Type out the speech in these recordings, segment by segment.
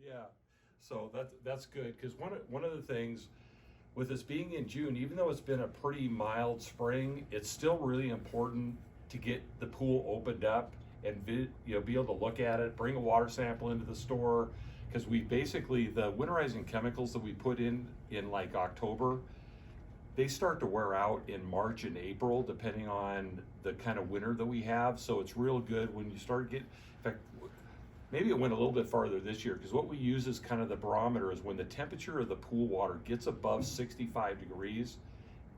Yeah, so that's good because one of the things with this being in June, even though it's been a pretty mild spring, it's still really important to get the pool opened up and be able to look at it, bring a water sample into the store because we basically the winterizing chemicals that we put in like October, they start to wear out in March and April depending on the kind of winter that we have. So it's real good when you start getting, in fact, maybe it went a little bit farther this year because what we use is kind of the barometer is when the temperature of the pool water gets above 65 degrees,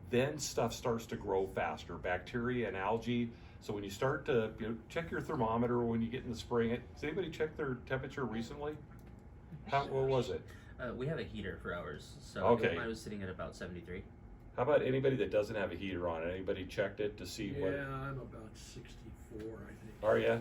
then stuff starts to grow faster, bacteria and algae. So when you start to check your thermometer when you get in the spring, has anybody checked their temperature recently? What was it? We have a heater for ours, so okay. Mine was sitting at about 73. How about anybody that doesn't have a heater on? Anybody checked it to see what? Yeah, I'm about 64, I think. Are you?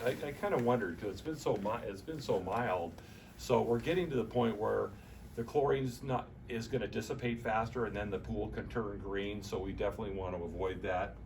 Yeah. I kind of wondered because it's been so mild. So we're getting to the point where the chlorine's is going to dissipate faster, and then the pool can turn green. So we definitely want to avoid that.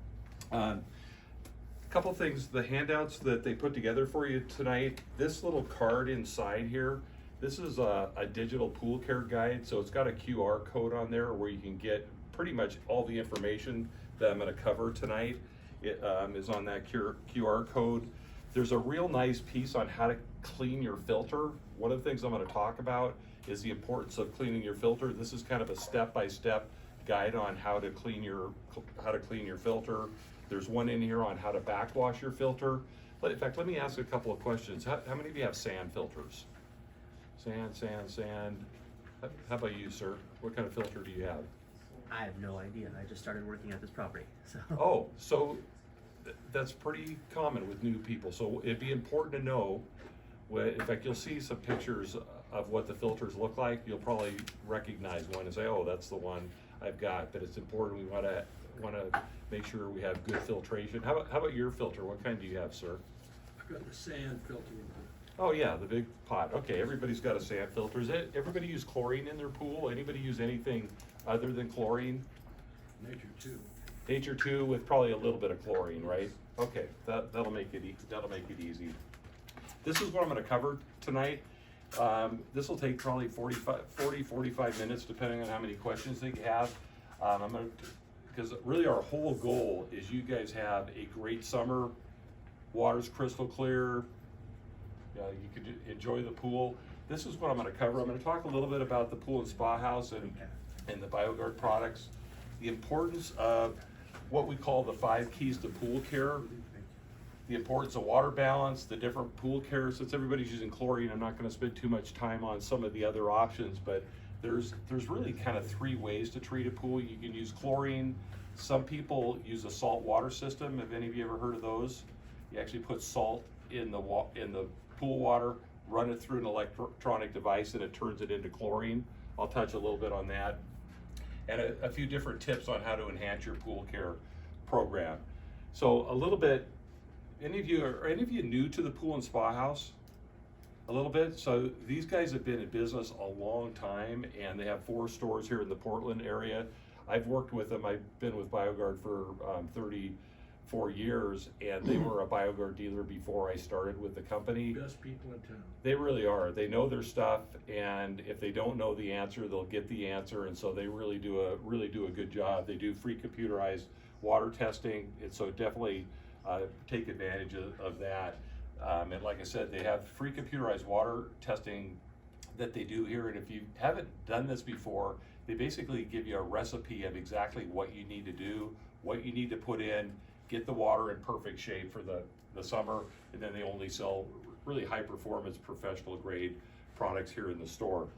Couple things, the handouts that they put together for you tonight. This little card inside here. This is a digital pool care guide. So it's got a QR code on there where you can get pretty much all the information that I'm going to cover tonight. It is on that QR code. There's a real nice piece on how to clean your filter. One of the things I'm going to talk about is the importance of cleaning your filter. This is kind of a step-by-step guide on how to clean your filter. There's one in here on how to backwash your filter. But in fact, let me ask a couple of questions. How many of you have sand filters? Sand. How about you, sir? What kind of filter do you have? I have no idea. I just started working at this property, so. Oh, so that's pretty common with new people. So it'd be important to know. In fact, you'll see some pictures of what the filters look like. You'll probably recognize one and say, "Oh, that's the one I've got." But it's important. We want to make sure we have good filtration. How about your filter? What kind do you have, sir? I've got the sand filter. Oh yeah, the big pot. Okay, everybody's got a sand filter. Everybody use chlorine in their pool? Anybody use anything other than chlorine? Nature 2. Nature 2 with probably a little bit of chlorine, right? Okay, that'll make it easy. This is what I'm going to cover tonight. This will take probably 45 minutes depending on how many questions they have. Because really our whole goal is you guys have a great summer. Water's crystal clear. You could enjoy the pool. This is what I'm going to cover. I'm going to talk a little bit about the pool and spa house and the BioGuard products. The importance of what we call the 5 keys to pool care. The importance of water balance, the different pool care. Since everybody's using chlorine, I'm not going to spend too much time on some of the other options, but there's really kind of 3 ways to treat a pool. You can use chlorine. Some people use a salt water system. Have any of you ever heard of those? You actually put salt in the pool water, run it through an electronic device, and it turns it into chlorine. I'll touch a little bit on that, and a few different tips on how to enhance your pool care program. So a little bit. Are any of you new to the pool and spa house? A little bit. So these guys have been in business a long time, and they have 4 stores here in the Portland area. I've worked with them. I've been with BioGuard for 34 years, and they were a BioGuard dealer before I started with the company. Best people in town. They really are. They know their stuff, and if they don't know the answer, they'll get the answer, and so they really do a good job. They do free computerized water testing, and so definitely take advantage of that. And like I said, they have free computerized water testing that they do here. And if you haven't done this before, they basically give you a recipe of exactly what you need to do, what you need to put in, get the water in perfect shape for the summer. And then they only sell really high performance professional grade products here in the store.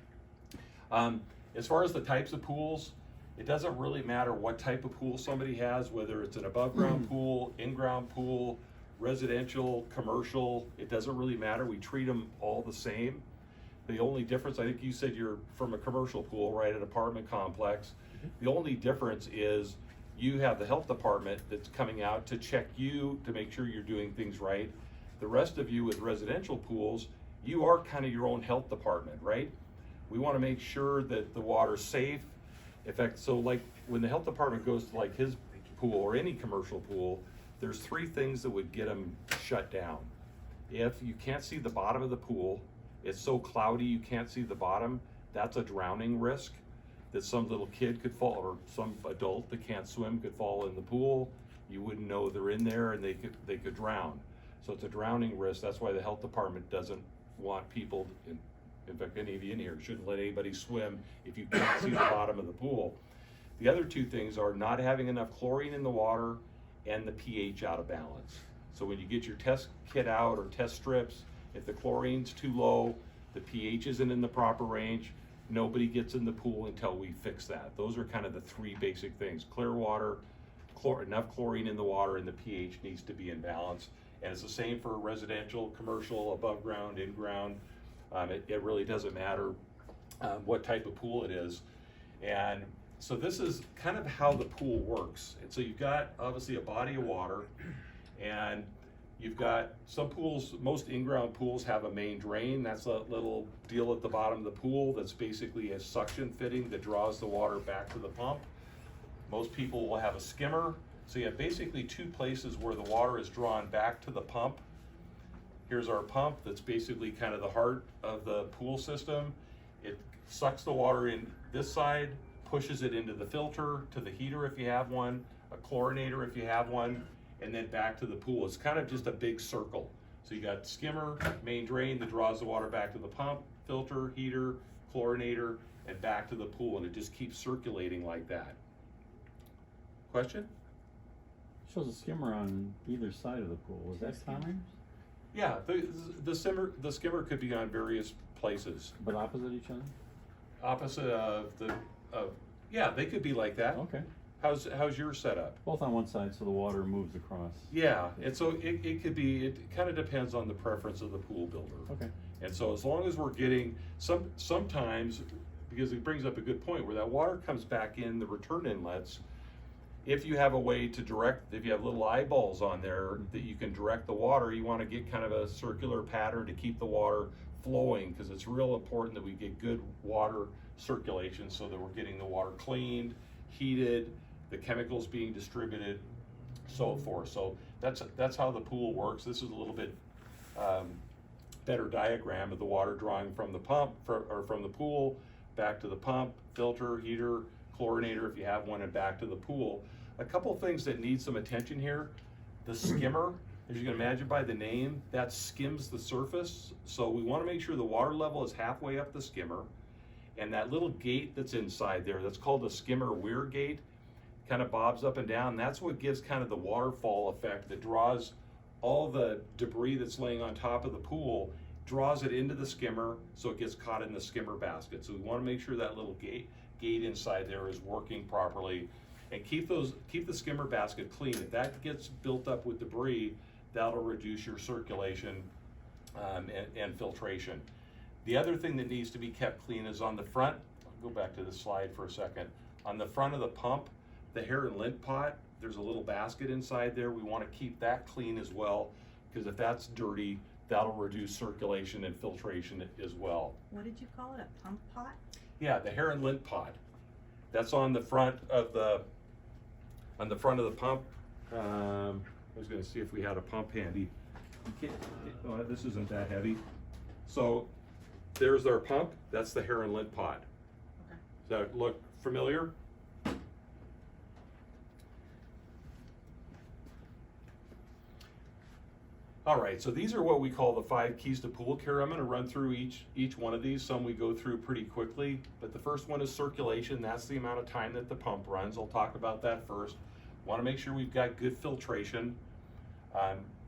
As far as the types of pools, it doesn't really matter what type of pool somebody has, whether it's an above ground pool, in-ground pool, residential, commercial, it doesn't really matter. We treat them all the same. The only difference, I think you said you're from a commercial pool, right, an apartment complex. The only difference is you have the health department that's coming out to check you to make sure you're doing things right. The rest of you with residential pools, you are kind of your own health department, right? We want to make sure that the water's safe. In fact, so like when the health department goes to like his pool or any commercial pool, there's 3 things that would get them shut down. If you can't see the bottom of the pool, it's so cloudy you can't see the bottom, that's a drowning risk, that some little kid could fall, or some adult that can't swim could fall in the pool. You wouldn't know they're in there, and they could drown. So it's a drowning risk. That's why the health department doesn't want people, in fact, any of you in here shouldn't let anybody swim if you can't see the bottom of the pool. The other two things are not having enough chlorine in the water and the pH out of balance. So when you get your test kit out or test strips, if the chlorine's too low, the pH isn't in the proper range, nobody gets in the pool until we fix that. Those are kind of the three basic things: clear water, enough chlorine in the water, and the pH needs to be in balance. And it's the same for residential, commercial, above ground, in ground. It really doesn't matter what type of pool it is. And so this is kind of how the pool works. And so you've got obviously a body of water, and you've got some pools, most in-ground pools have a main drain. That's a little deal at the bottom of the pool that's basically a suction fitting that draws the water back to the pump. Most people will have a skimmer. So you have basically two places where the water is drawn back to the pump. Here's our pump that's basically kind of the heart of the pool system. It sucks the water in this side, pushes it into the filter, to the heater if you have one, a chlorinator if you have one, and then back to the pool. It's kind of just a big circle. So you got skimmer, main drain that draws the water back to the pump, filter, heater, chlorinator, and back to the pool, and it just keeps circulating like that. Question? Shows a skimmer on either side of the pool. Is that common? Yeah, the skimmer could be on various places. But opposite each other? Opposite of yeah, they could be like that. Okay. How's yours set up? Both on one side so the water moves across. Yeah, and so it could be, it kind of depends on the preference of the pool builder. Okay. And so as long as we're getting sometimes, because it brings up a good point, where that water comes back in the return inlets, if you have a way to direct, if you have little eyeballs on there that you can direct the water, you want to get kind of a circular pattern to keep the water flowing, because it's real important that we get good water circulation so that we're getting the water cleaned, heated, the chemicals being distributed, so forth. So that's how the pool works. This is a little bit better diagram of the water drawing from the pump, or from the pool back to the pump, filter, heater, chlorinator if you have one, and back to the pool. A couple things that need some attention here. The skimmer, as you can imagine by the name, that skims the surface. So we want to make sure the water level is halfway up the skimmer, and that little gate that's inside there, that's called the skimmer weir gate, kind of bobs up and down. That's what gives kind of the waterfall effect that draws all the debris that's laying on top of the pool, draws it into the skimmer so it gets caught in the skimmer basket. So we want to make sure that little gate inside there is working properly, and keep the skimmer basket clean. If that gets built up with debris, that'll reduce your circulation and filtration. The other thing that needs to be kept clean is on the front. I'll go back to this slide for a second. On the front of the pump, the hair and lint pot, there's a little basket inside there. We want to keep that clean as well, because if that's dirty, that'll reduce circulation and filtration as well. What did you call it, a pump pot? Yeah, the hair and lint pot. That's on the front of the pump. I was going to see if we had a pump handy. Oh, this isn't that heavy. So there's our pump. That's the hair and lint pot. Okay. Does that look familiar? All right, so these are what we call the 5 keys to pool care. I'm going to run through each one of these. Some we go through pretty quickly, but the first one is circulation. That's the amount of time that the pump runs. I'll talk about that first. Want to make sure we've got good filtration.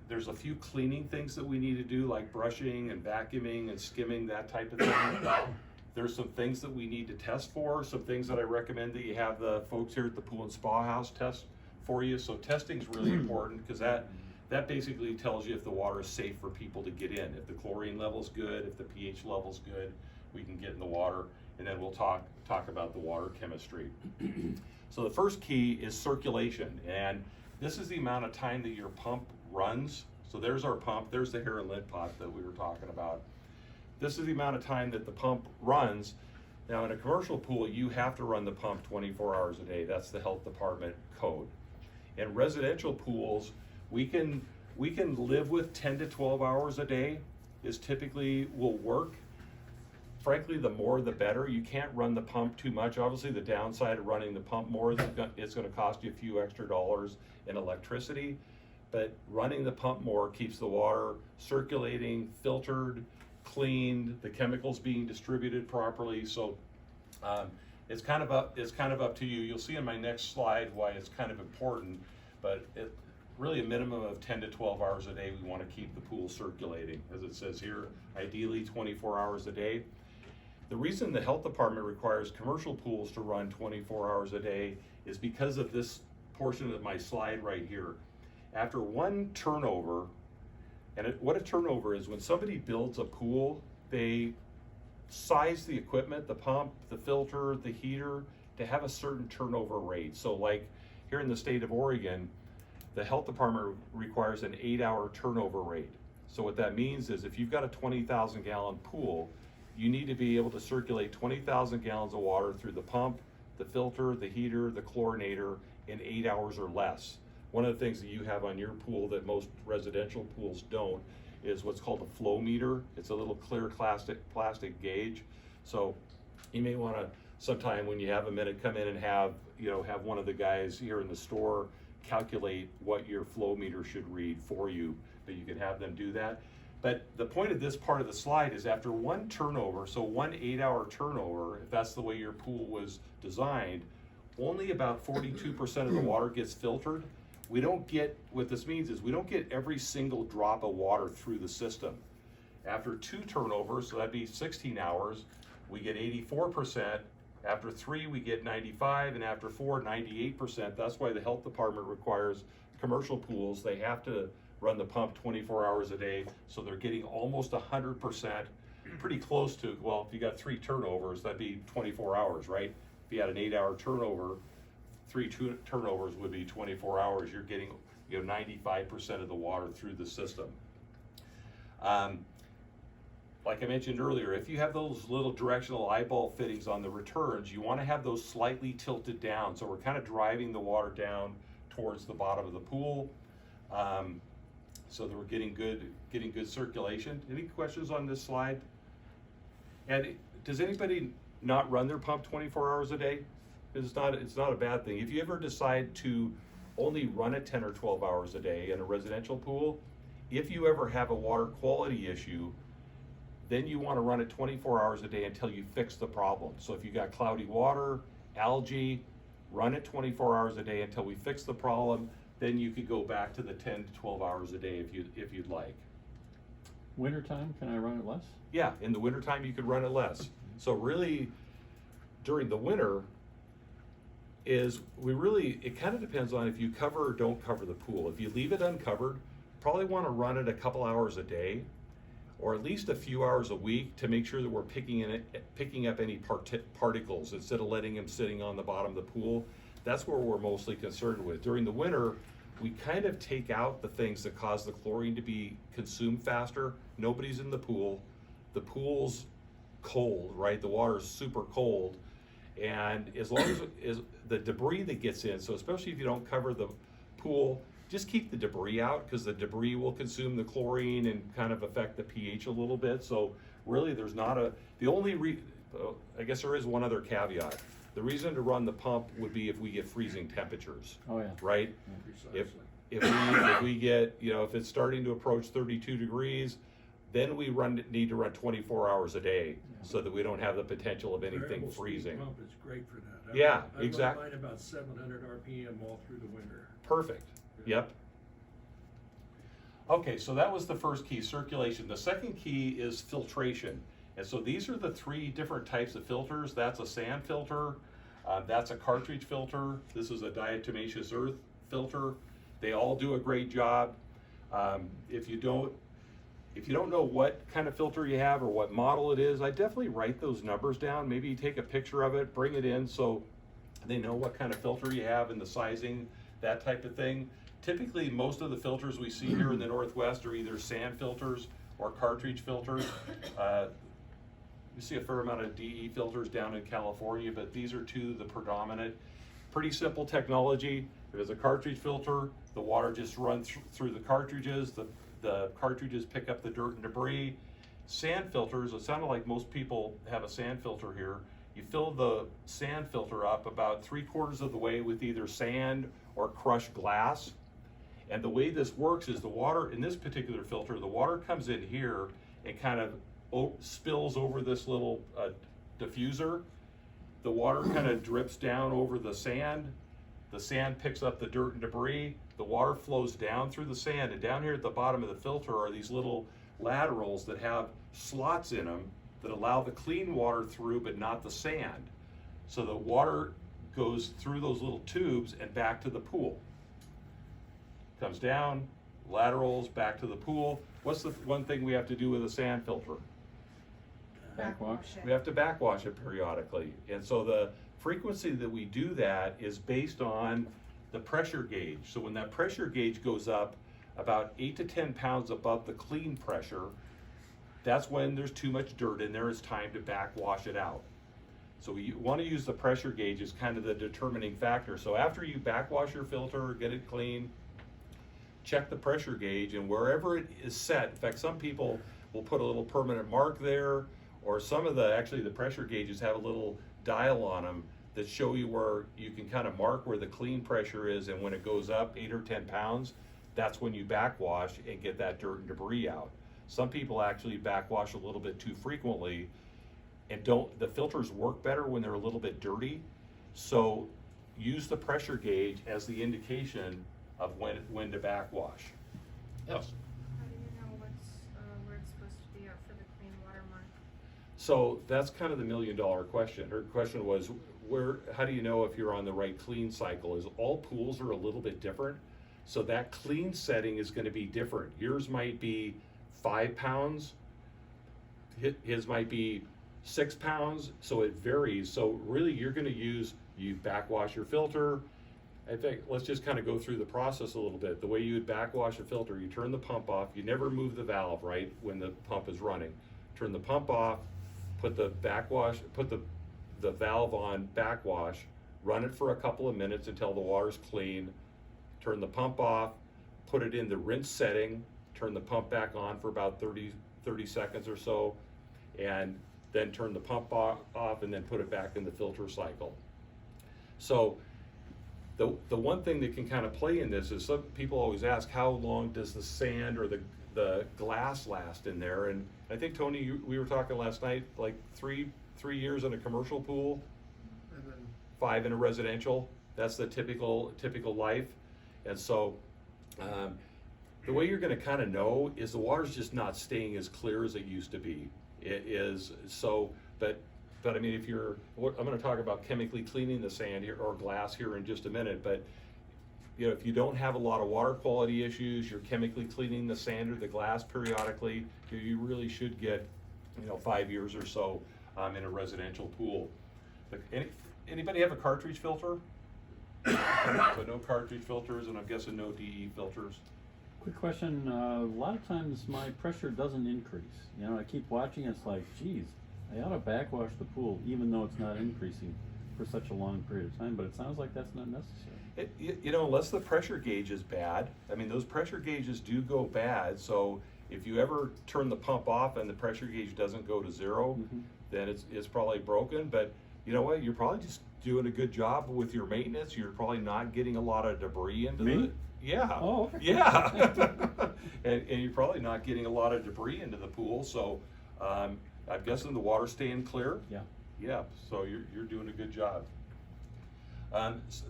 There's a few cleaning things that we need to do, like brushing and vacuuming and skimming, that type of thing. There's some things that we need to test for, some things that I recommend that you have the folks here at the Pool and Spa House test for you. So testing is really important, because that basically tells you if the water is safe for people to get in. If the chlorine level's good, if the pH level's good, we can get in the water, and then we'll talk about the water chemistry. So the first key is circulation, and this is the amount of time that your pump runs. So there's our pump, there's the hair and lint pot that we were talking about. This is the amount of time that the pump runs. Now in a commercial pool, you have to run the pump 24 hours a day. That's the health department code. In residential pools, we can live with 10 to 12 hours a day is typically will work. frankly, the more the better. You can't run the pump too much. Obviously, the downside of running the pump more is it's gonna cost you a few extra dollars in electricity. But running the pump more keeps the water circulating, filtered, cleaned, the chemicals being distributed properly. So it's kind of up to you. You'll see in my next slide why it's kind of important, but really a minimum of 10 to 12 hours a day we want to keep the pool circulating, as it says here, ideally 24 hours a day. The reason the health department requires commercial pools to run 24 hours a day is because of this portion of my slide right here. After one turnover, and what a turnover is, when somebody builds a pool, they size the equipment, the pump, the filter, the heater, to have a certain turnover rate. So like here in the state of Oregon, the health department requires an 8-hour turnover rate. So what that means is if you've got a 20,000 gallon pool, you need to be able to circulate 20,000 gallons of water through the pump, the filter, the heater, the chlorinator in 8 hours or less. One of the things that you have on your pool that most residential pools don't is what's called a flow meter. It's a little clear plastic gauge. So you may want to sometime when you have a minute come in and have one of the guys here in the store calculate what your flow meter should read for you, but you can have them do that. But the point of this part of the slide is after one turnover, so one 8-hour turnover, if that's the way your pool was designed, only about 42% of the water gets filtered. We don't get, what this means is we don't get every single drop of water through the system. After 2 turnovers, so that'd be 16 hours, we get 84%. After 3, we get 95, and after 4, 98%. That's why the health department requires commercial pools. They have to run the pump 24 hours a day, so they're getting almost 100%, pretty close to, well, if you got 3 turnovers, that'd be 24 hours, right? If you had an 8-hour turnover, 3 turnovers would be 24 hours. You're getting 95% of the water through the system. Like I mentioned earlier, if you have those little directional eyeball fittings on the returns, you want to have those slightly tilted down. So we're kind of driving the water down towards the bottom of the pool, so that we're getting good circulation. Any questions on this slide? And does anybody not run their pump 24 hours a day? It's not a bad thing. If you ever decide to only run it 10 or 12 hours a day in a residential pool, if you ever have a water quality issue, then you want to run it 24 hours a day until you fix the problem. So if you got cloudy water, algae, run it 24 hours a day until we fix the problem. Then you could go back to the 10 to 12 hours a day if you'd like. Wintertime, can I run it less? Yeah, in the wintertime you could run it less. So really, during the winter, it kind of depends on if you cover or don't cover the pool. If you leave it uncovered, probably want to run it a couple hours a day, or at least a few hours a week to make sure that we're picking up any particles instead of letting them sitting on the bottom of the pool. That's where we're mostly concerned with. During the winter, we kind of take out the things that cause the chlorine to be consumed faster. Nobody's in the pool. The pool's cold, right? The water's super cold. And as long as the debris that gets in, so especially if you don't cover the pool, just keep the debris out, because the debris will consume the chlorine and kind of affect the pH a little bit. So really there's not I guess there is one other caveat. The reason to run the pump would be if we get freezing temperatures. Oh, yeah. Right? Precisely. If we get, if it's starting to approach 32 degrees, then we need to run 24 hours a day, so that we don't have the potential of anything Variable speed freezing. pump is great for that. Yeah, I exactly. run mine about 700 RPM all through the winter. Perfect. Yep. Okay, so that was the first key, circulation. The second key is filtration. And so these are the 3 different types of filters. That's a sand filter, that's a cartridge filter, this is a diatomaceous earth filter. They all do a great job. If you don't know what kind of filter you have or what model it is, I definitely write those numbers down. Maybe you take a picture of it, bring it in so they know what kind of filter you have and the sizing, that type of thing. Typically, most of the filters we see here in the Northwest are either sand filters or cartridge filters. You see a fair amount of DE filters down in California, but these are 2 the predominant. Pretty simple technology. If it's a cartridge filter, the water just runs through the cartridges. The cartridges pick up the dirt and debris. sand filters, it sounded like most people have a sand filter here. You fill the sand filter up about 3/4 of the way with either sand or crushed glass. And the way this works is the water, in this particular filter, the water comes in here and kind of spills over this little diffuser. The water kind of drips down over the sand picks up the dirt and debris, the water flows down through the sand, and down here at the bottom of the filter are these little laterals that have slots in them that allow the clean water through but not the sand. So the water goes through those little tubes and back to the pool. Comes down, laterals, back to the pool. What's the one thing we have to do with a sand filter? Backwash. We have to backwash it periodically. And so the frequency that we do that is based on the pressure gauge. So when that pressure gauge goes up about 8 to 10 pounds above the clean pressure, that's when there's too much dirt in there. It's time to backwash it out. So we want to use the pressure gauge as kind of the determining factor. So after you backwash your filter, get it clean, check the pressure gauge, and wherever it is set, in fact, some people will put a little permanent mark there, or some of the pressure gauges have a little dial on them that show you where you can kind of mark where the clean pressure is, and when it goes up 8 or 10 pounds, that's when you backwash and get that dirt and debris out. Some people actually backwash a little bit too frequently, and the filters work better when they're a little bit dirty. So use the pressure gauge as the indication of when to backwash. Yes. How do you know where it's supposed to be out for the clean water mark? So that's kind of the $1 million question. Her question was, how do you know if you're on the right clean cycle? Is all pools are a little bit different. So that clean setting is going to be different. Yours might be 5 pounds. His might be 6 pounds. So it varies. So really you're going to you backwash your filter. I think let's just kind of go through the process a little bit. The way you would backwash a filter, you turn the pump off. You never move the valve, right, when the pump is running. Turn the pump off, put the valve on backwash, run it for a couple of minutes until the water's clean, turn the pump off, put it in the rinse setting, turn the pump back on for about 30 seconds or so, and then turn the pump off and then put it back in the filter cycle. So the one thing that can kind of play in this is some people always ask, how long does the sand or the glass last in there? And I think, Tony, we were talking last night, like three years in a commercial pool, And then 5 in a residential. That's the typical life. And so the way you're going to kind of know is the water's just not staying as clear as it used to be. It is so, but I mean, I'm going to talk about chemically cleaning the sand here or glass here in just a minute, but you know, if you don't have a lot of water quality issues, you're chemically cleaning the sand or the glass periodically, you really should get, 5 years or so in a residential pool. But anybody have a cartridge filter? So no cartridge filters, and I'm guessing no DE filters. Quick question, a lot of times my pressure doesn't increase. I keep watching, it's like, geez, I ought to backwash the pool even though it's not increasing for such a long period of time, but it sounds like that's not necessary. Unless the pressure gauge is bad. I mean, those pressure gauges do go bad, so if you ever turn the pump off and the pressure gauge doesn't go to 0, then it's probably broken. But you know what, you're probably just doing a good job with your maintenance. You're probably not getting a lot of debris into Me? Yeah. Oh, okay. Yeah. and you're probably not getting a lot of debris into the pool, so I'm guessing the water's staying clear. Yeah. Yeah, so you're doing a good job.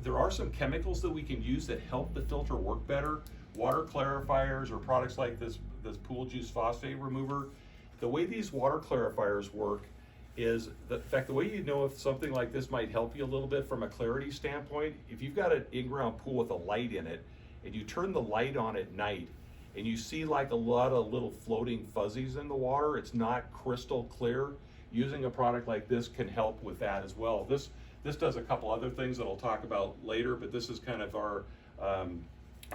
There are some chemicals that we can use that help the filter work better. Water clarifiers or products like this pool juice phosphate remover. The way these water clarifiers work is, in fact, the way you know if something like this might help you a little bit from a clarity standpoint, if you've got an in-ground pool with a light in it, and you turn the light on at night, and you see like a lot of little floating fuzzies in the water, it's not crystal clear, using a product like this can help with that as well. This does a couple other things that I'll talk about later, but this is kind of our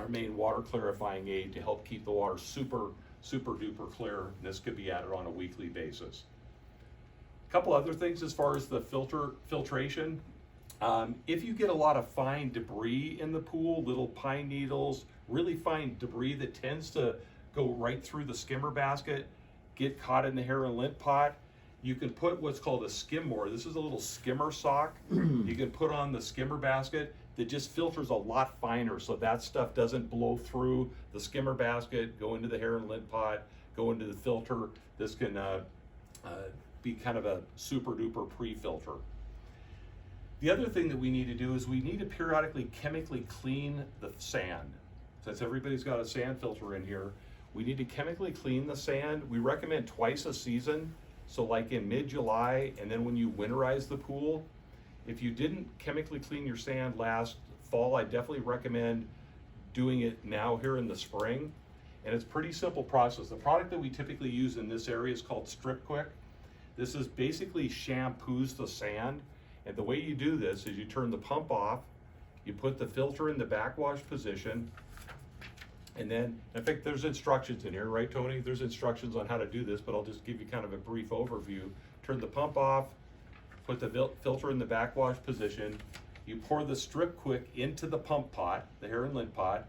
main water clarifying aid to help keep the water super duper clear. This could be added on a weekly basis. A couple other things as far as the filtration. If you get a lot of fine debris in the pool, little pine needles, really fine debris that tends to go right through the skimmer basket, get caught in the hair and lint pot, you can put what's called a skimmer. This is a little skimmer sock you can put on the skimmer basket that just filters a lot finer, so that stuff doesn't blow through the skimmer basket, go into the hair and lint pot, go into the filter. This can be kind of a super duper pre-filter. The other thing that we need to do is we need to periodically chemically clean the sand. Since everybody's got a sand filter in here, we need to chemically clean the sand. We recommend twice a season. So like in mid-July, and then when you winterize the pool. If you didn't chemically clean your sand last fall, I definitely recommend doing it now here in the spring. And it's a pretty simple process. The product that we typically use in this area is called Strip Quick. This is basically shampoos the sand. And the way you do this is you turn the pump off, you put the filter in the backwash position, and then, in fact, there's instructions in here, right, Tony? There's instructions on how to do this, but I'll just give you kind of a brief overview. Turn the pump off, put the filter in the backwash position, you pour the Strip Quick into the pump pot, the hair and lint pot,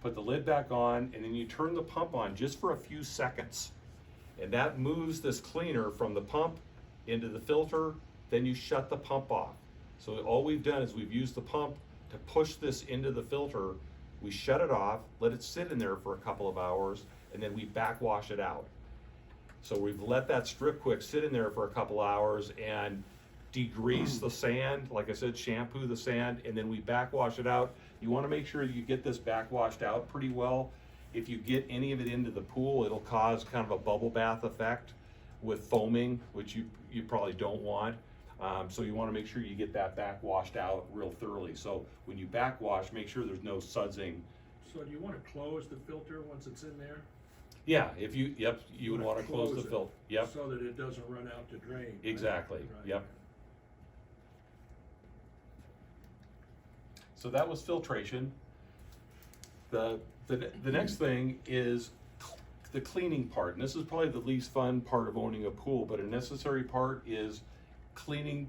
put the lid back on, and then you turn the pump on just for a few seconds. And that moves this cleaner from the pump into the filter, then you shut the pump off. So all we've done is we've used the pump to push this into the filter. We shut it off, let it sit in there for a couple of hours, and then we backwash it out. So we've let that Strip Quick sit in there for a couple hours and degrease the sand, like I said, shampoo the sand, and then we backwash it out. You want to make sure you get this backwashed out pretty well. If you get any of it into the pool, it'll cause kind of a bubble bath effect with foaming, which you probably don't want. So you want to make sure you get that backwashed out real thoroughly. So when you backwash, make sure there's no sudsing. So do you wanna close the filter once it's in there? Yeah, if you, yep, you would want to close the it filter. Yep, So that it doesn't run out to drain. right? exactly, Right. yep. So that was filtration. The next thing is the cleaning part, and this is probably the least fun part of owning a pool, but a necessary part is cleaning,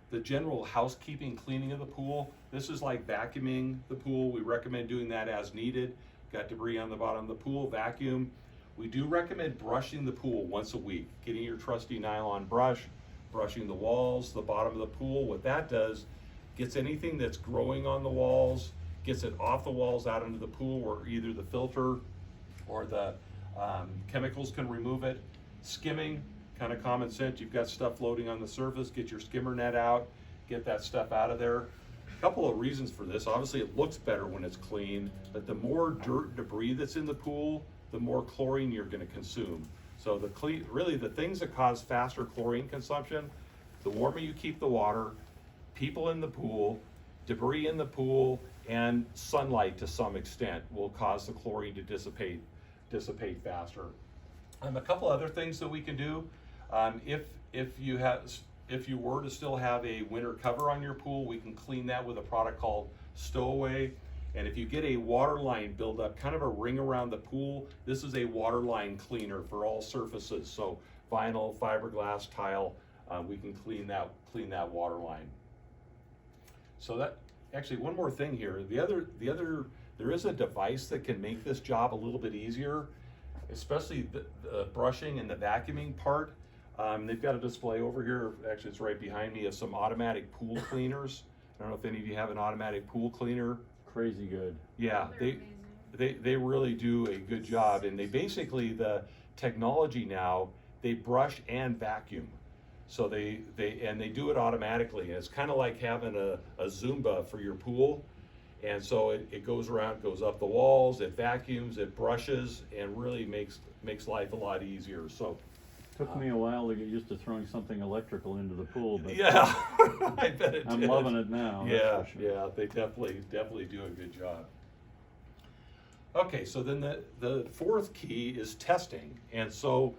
the general housekeeping cleaning of the pool. This is like vacuuming the pool. We recommend doing that as needed. Got debris on the bottom of the pool, vacuum. We do recommend brushing the pool once a week, getting your trusty nylon brush, brushing the walls, the bottom of the pool. What that does, gets anything that's growing on the walls, gets it off the walls out into the pool where either the filter or the chemicals can remove it. Skimming, kind of common sense. You've got stuff floating on the surface, get your skimmer net out, get that stuff out of there. A couple of reasons for this. Obviously it looks better when it's clean, but the more dirt, debris that's in the pool, the more chlorine you're going to consume. So really the things that cause faster chlorine consumption, the warmer you keep the water, people in the pool, debris in the pool, and sunlight to some extent will cause the chlorine to dissipate faster. A couple other things that we can do, if you were to still have a winter cover on your pool, we can clean that with a product called Stowaway. And if you get a water line buildup, kind of a ring around the pool, this is a water line cleaner for all surfaces. So vinyl, fiberglass, tile, we can clean that water line. So that, actually one more thing here, there is a device that can make this job a little bit easier, especially the brushing and the vacuuming part. They've got a display over here, actually it's right behind me, of some automatic pool cleaners. I don't know if any of you have an automatic pool cleaner. Crazy good. Yeah, They're amazing. they really do a good job, and they basically, the technology now, they brush and vacuum. So they do it automatically, and it's kind of like having a Zumba for your pool. And so it goes around, goes up the walls, it vacuums, it brushes, and really makes life a lot easier. So Took me a while to get used to throwing something electrical into the pool, but yeah, I bet it I'm did. loving it now. that's Yeah, for sure. yeah, they definitely do a good job. Okay, so then the fourth key is testing. And so,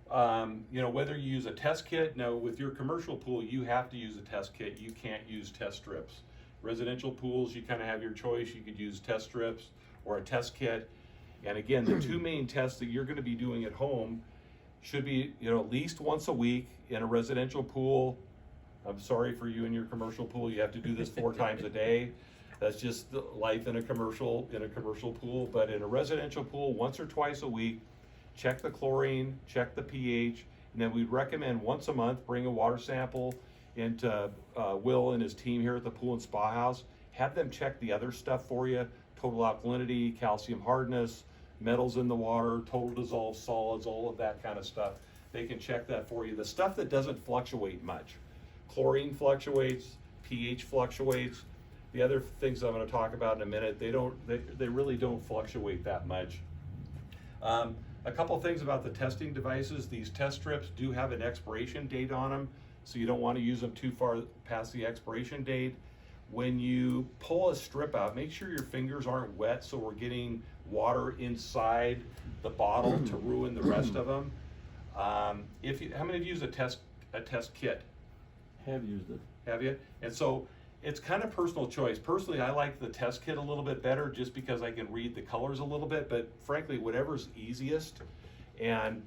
whether you use a test kit, now with your commercial pool, you have to use a test kit. You can't use test strips. Residential pools, you kind of have your choice. You could use test strips or a test kit. And again, the two main tests that you're going to be doing at home should be, at least once a week in a residential pool. I'm sorry for you in your commercial pool, you have to do this 4 times a day. That's just the life in a commercial pool. But in a residential pool, once or twice a week, check the chlorine, check the pH, and then we'd recommend once a month, bring a water sample into Will and his team here at the Pool and Spa House. Have them check the other stuff for you, total alkalinity, calcium hardness, metals in the water, total dissolved solids, all of that kind of stuff. They can check that for you. The stuff that doesn't fluctuate much. Chlorine fluctuates, pH fluctuates. The other things I'm going to talk about in a minute, they really don't fluctuate that much. A couple things about the testing devices. These test strips do have an expiration date on them, so you don't want to use them too far past the expiration date. When you pull a strip out, make sure your fingers aren't wet so we're getting water inside the bottle to ruin the rest of them. How many of you use a test kit? Have used it. Have you? And so it's kind of personal choice. Personally, I like the test kit a little bit better just because I can read the colors a little bit, but frankly, whatever's easiest. And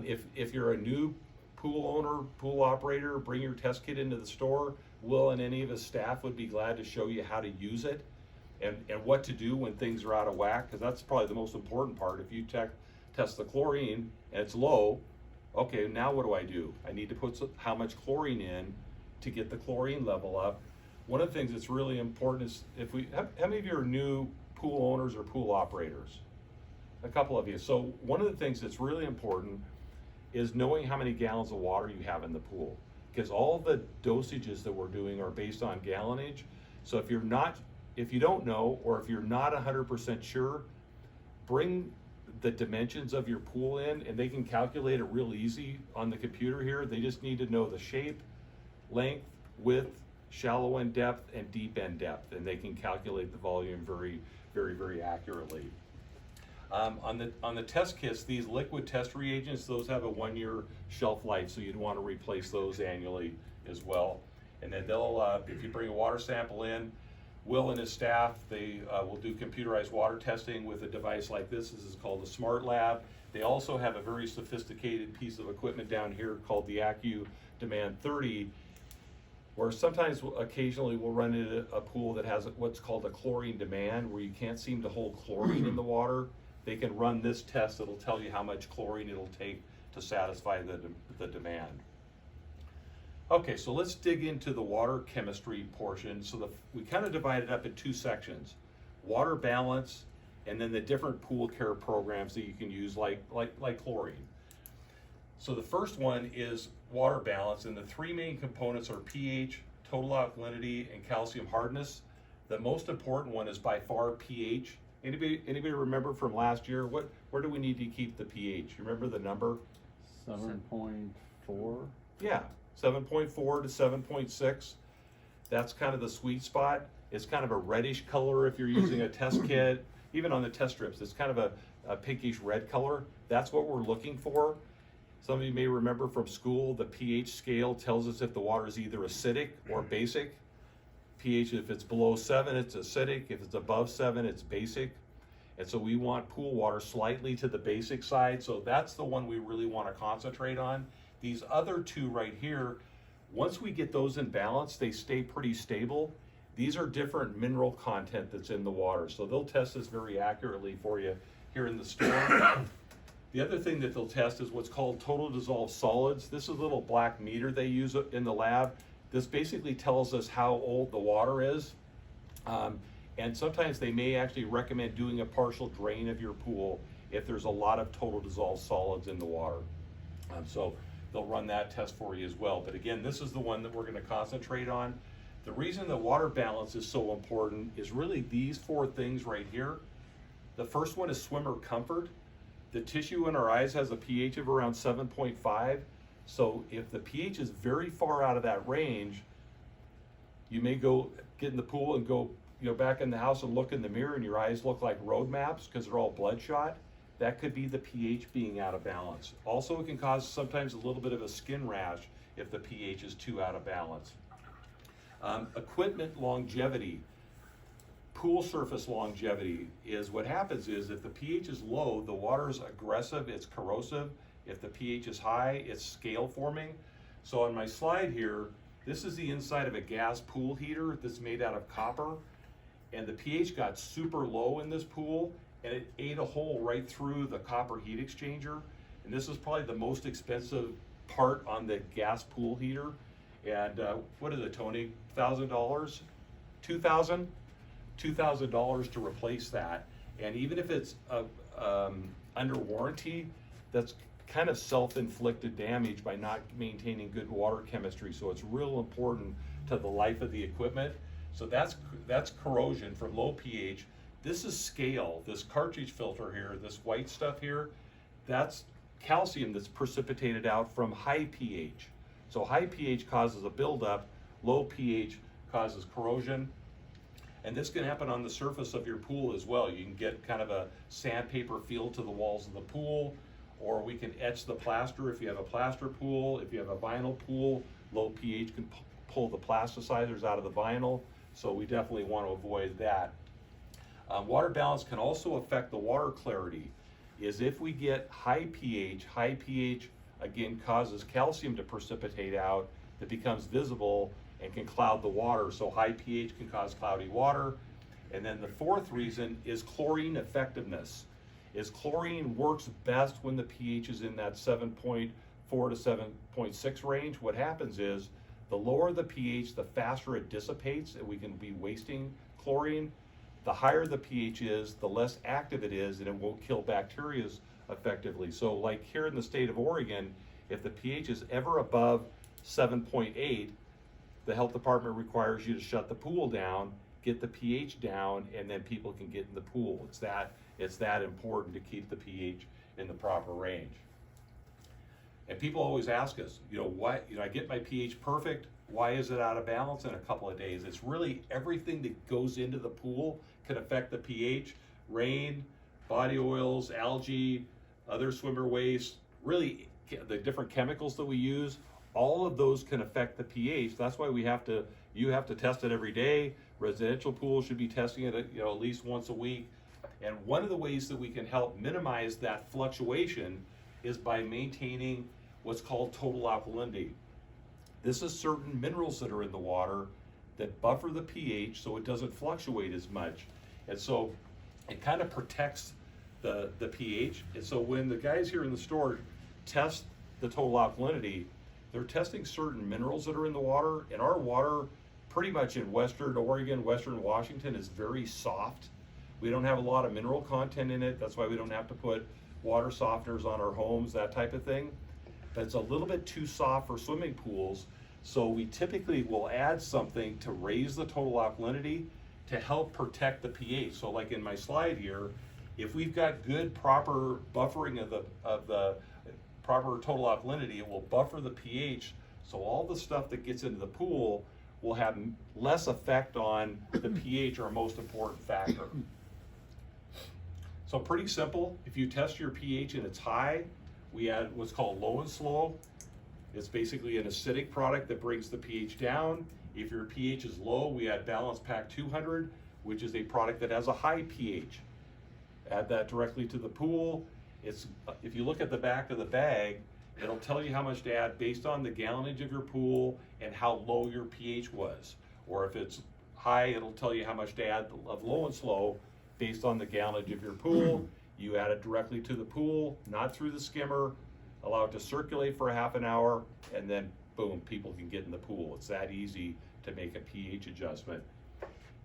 if you're a new pool owner, pool operator, bring your test kit into the store. Will and any of his staff would be glad to show you how to use it and what to do when things are out of whack, because that's probably the most important part. If you test the chlorine and it's low, okay, now what do I do? I need to put how much chlorine in to get the chlorine level up. One of the things that's really important is how many of you are new pool owners or pool operators? A couple of you. So one of the things that's really important is knowing how many gallons of water you have in the pool, because all the dosages that we're doing are based on gallonage. So if you don't know, or if you're not 100% sure, bring the dimensions of your pool in, and they can calculate it real easy on the computer here. They just need to know the shape, length, width, shallow end depth, and deep end depth, and they can calculate the volume very, very, very accurately. On the test kits, these liquid test reagents, those have a 1-year shelf life, so you'd want to replace those annually as well. And then they'll, if you bring a water sample in, Will and his staff, they will do computerized water testing with a device like this. This is called a Smart Lab. They also have a very sophisticated piece of equipment down here called the Demand 30, where sometimes, occasionally, we'll run into a pool that has what's called a chlorine demand, where you can't seem to hold chlorine in the water. They can run this test. It'll tell you how much chlorine it'll take to satisfy the demand. Okay, so let's dig into the water chemistry portion. So we kind of divide it up in two sections: water balance, and then the different pool care programs that you can use, like chlorine. So the first one is water balance, and the three main components are pH, total alkalinity, and calcium hardness. The most important one is by far pH. Anybody remember from last year, where do we need to keep the pH? You remember the number? 7.4. Yeah, 7.4 to 7.6. That's kind of the sweet spot. It's kind of a reddish color if you're using a test kit. Even on the test strips, it's kind of a pinkish red color. That's what we're looking for. Some of you may remember from school, the pH scale tells us if the water is either acidic or basic. pH, if it's below 7, it's acidic. If it's above 7, it's basic. And so we want pool water slightly to the basic side. So that's the one we really want to concentrate on. These other two right here, once we get those in balance, they stay pretty stable. These are different mineral content that's in the water. So they'll test this very accurately for you here in the store. The other thing that they'll test is what's called total dissolved solids. This is a little black meter they use in the lab. This basically tells us how old the water is. And sometimes they may actually recommend doing a partial drain of your pool if there's a lot of total dissolved solids in the water. So they'll run that test for you as well. But again, this is the one that we're going to concentrate on. The reason the water balance is so important is really these four things right here. The first one is swimmer comfort. The tissue in our eyes has a pH of around 7.5. So if the pH is very far out of that range, you may go get in the pool and go back in the house and look in the mirror and your eyes look like road maps because they're all bloodshot. That could be the pH being out of balance. Also, it can cause sometimes a little bit of a skin rash if the pH is too out of balance. Equipment longevity, pool surface longevity is what happens is if the pH is low, the water is aggressive, it's corrosive. If the pH is high, it's scale forming. So on my slide here, this is the inside of a gas pool heater that's made out of copper. And the pH got super low in this pool, and it ate a hole right through the copper heat exchanger. And this is probably the most expensive part on the gas pool heater. And what is it, Tony? $1,000? $2,000 to replace that. And even if it's under warranty, that's kind of self-inflicted damage by not maintaining good water chemistry. So it's real important to the life of the equipment. So that's corrosion from low pH. This is scale. This cartridge filter here, this white stuff here, that's calcium that's precipitated out from high pH. So high pH causes a buildup, low pH causes corrosion. And this can happen on the surface of your pool as well. You can get kind of a sandpaper feel to the walls of the pool, or we can etch the plaster if you have a plaster pool. If you have a vinyl pool, low pH can pull the plasticizers out of the vinyl. So we definitely want to avoid that. Water balance can also affect the water clarity. Is if we get high pH again causes calcium to precipitate out that becomes visible and can cloud the water. So high pH can cause cloudy water. And then the fourth reason is chlorine effectiveness. Chlorine works best when the pH is in that 7.4 to 7.6 range. What happens is the lower the pH, the faster it dissipates, and we can be wasting chlorine. The higher the pH is, the less active it is, and it won't kill bacteria effectively. So like here in the state of Oregon, if the pH is ever above 7.8, the health department requires you to shut the pool down, get the pH down, and then people can get in the pool. It's that important to keep the pH in the proper range. And people always ask us, I get my pH perfect, why is it out of balance in a couple of days? It's really everything that goes into the pool can affect the pH. Rain, body oils, algae, other swimmer waste, really the different chemicals that we use, all of those can affect the pH. That's why you have to test it every day. Residential pools should be testing it at least once a week. And one of the ways that we can help minimize that fluctuation is by maintaining what's called total alkalinity. This is certain minerals that are in the water that buffer the pH so it doesn't fluctuate as much. And so it kind of protects the pH. And so when the guys here in the store test the total alkalinity, they're testing certain minerals that are in the water. And our water, pretty much in Western Oregon, Western Washington, is very soft. We don't have a lot of mineral content in it. That's why we don't have to put water softeners on our homes, that type of thing. But it's a little bit too soft for swimming pools. So we typically will add something to raise the total alkalinity to help protect the pH. So like in my slide here, if we've got good proper buffering of the proper total alkalinity, it will buffer the pH. So all the stuff that gets into the pool will have less effect on the pH, our most important factor. So pretty simple. If you test your pH and it's high, we add what's called low and slow. It's basically an acidic product that brings the pH down. If your pH is low, we add Balance Pack 200, which is a product that has a high pH. Add that directly to the pool. If you look at the back of the bag, it'll tell you how much to add based on the gallonage of your pool and how low your pH was. Or if it's high, it'll tell you how much to add of low and slow based on the gallonage of your pool. You add it directly to the pool, not through the skimmer, allow it to circulate for a half an hour, and then boom, people can get in the pool. It's that easy to make a pH adjustment.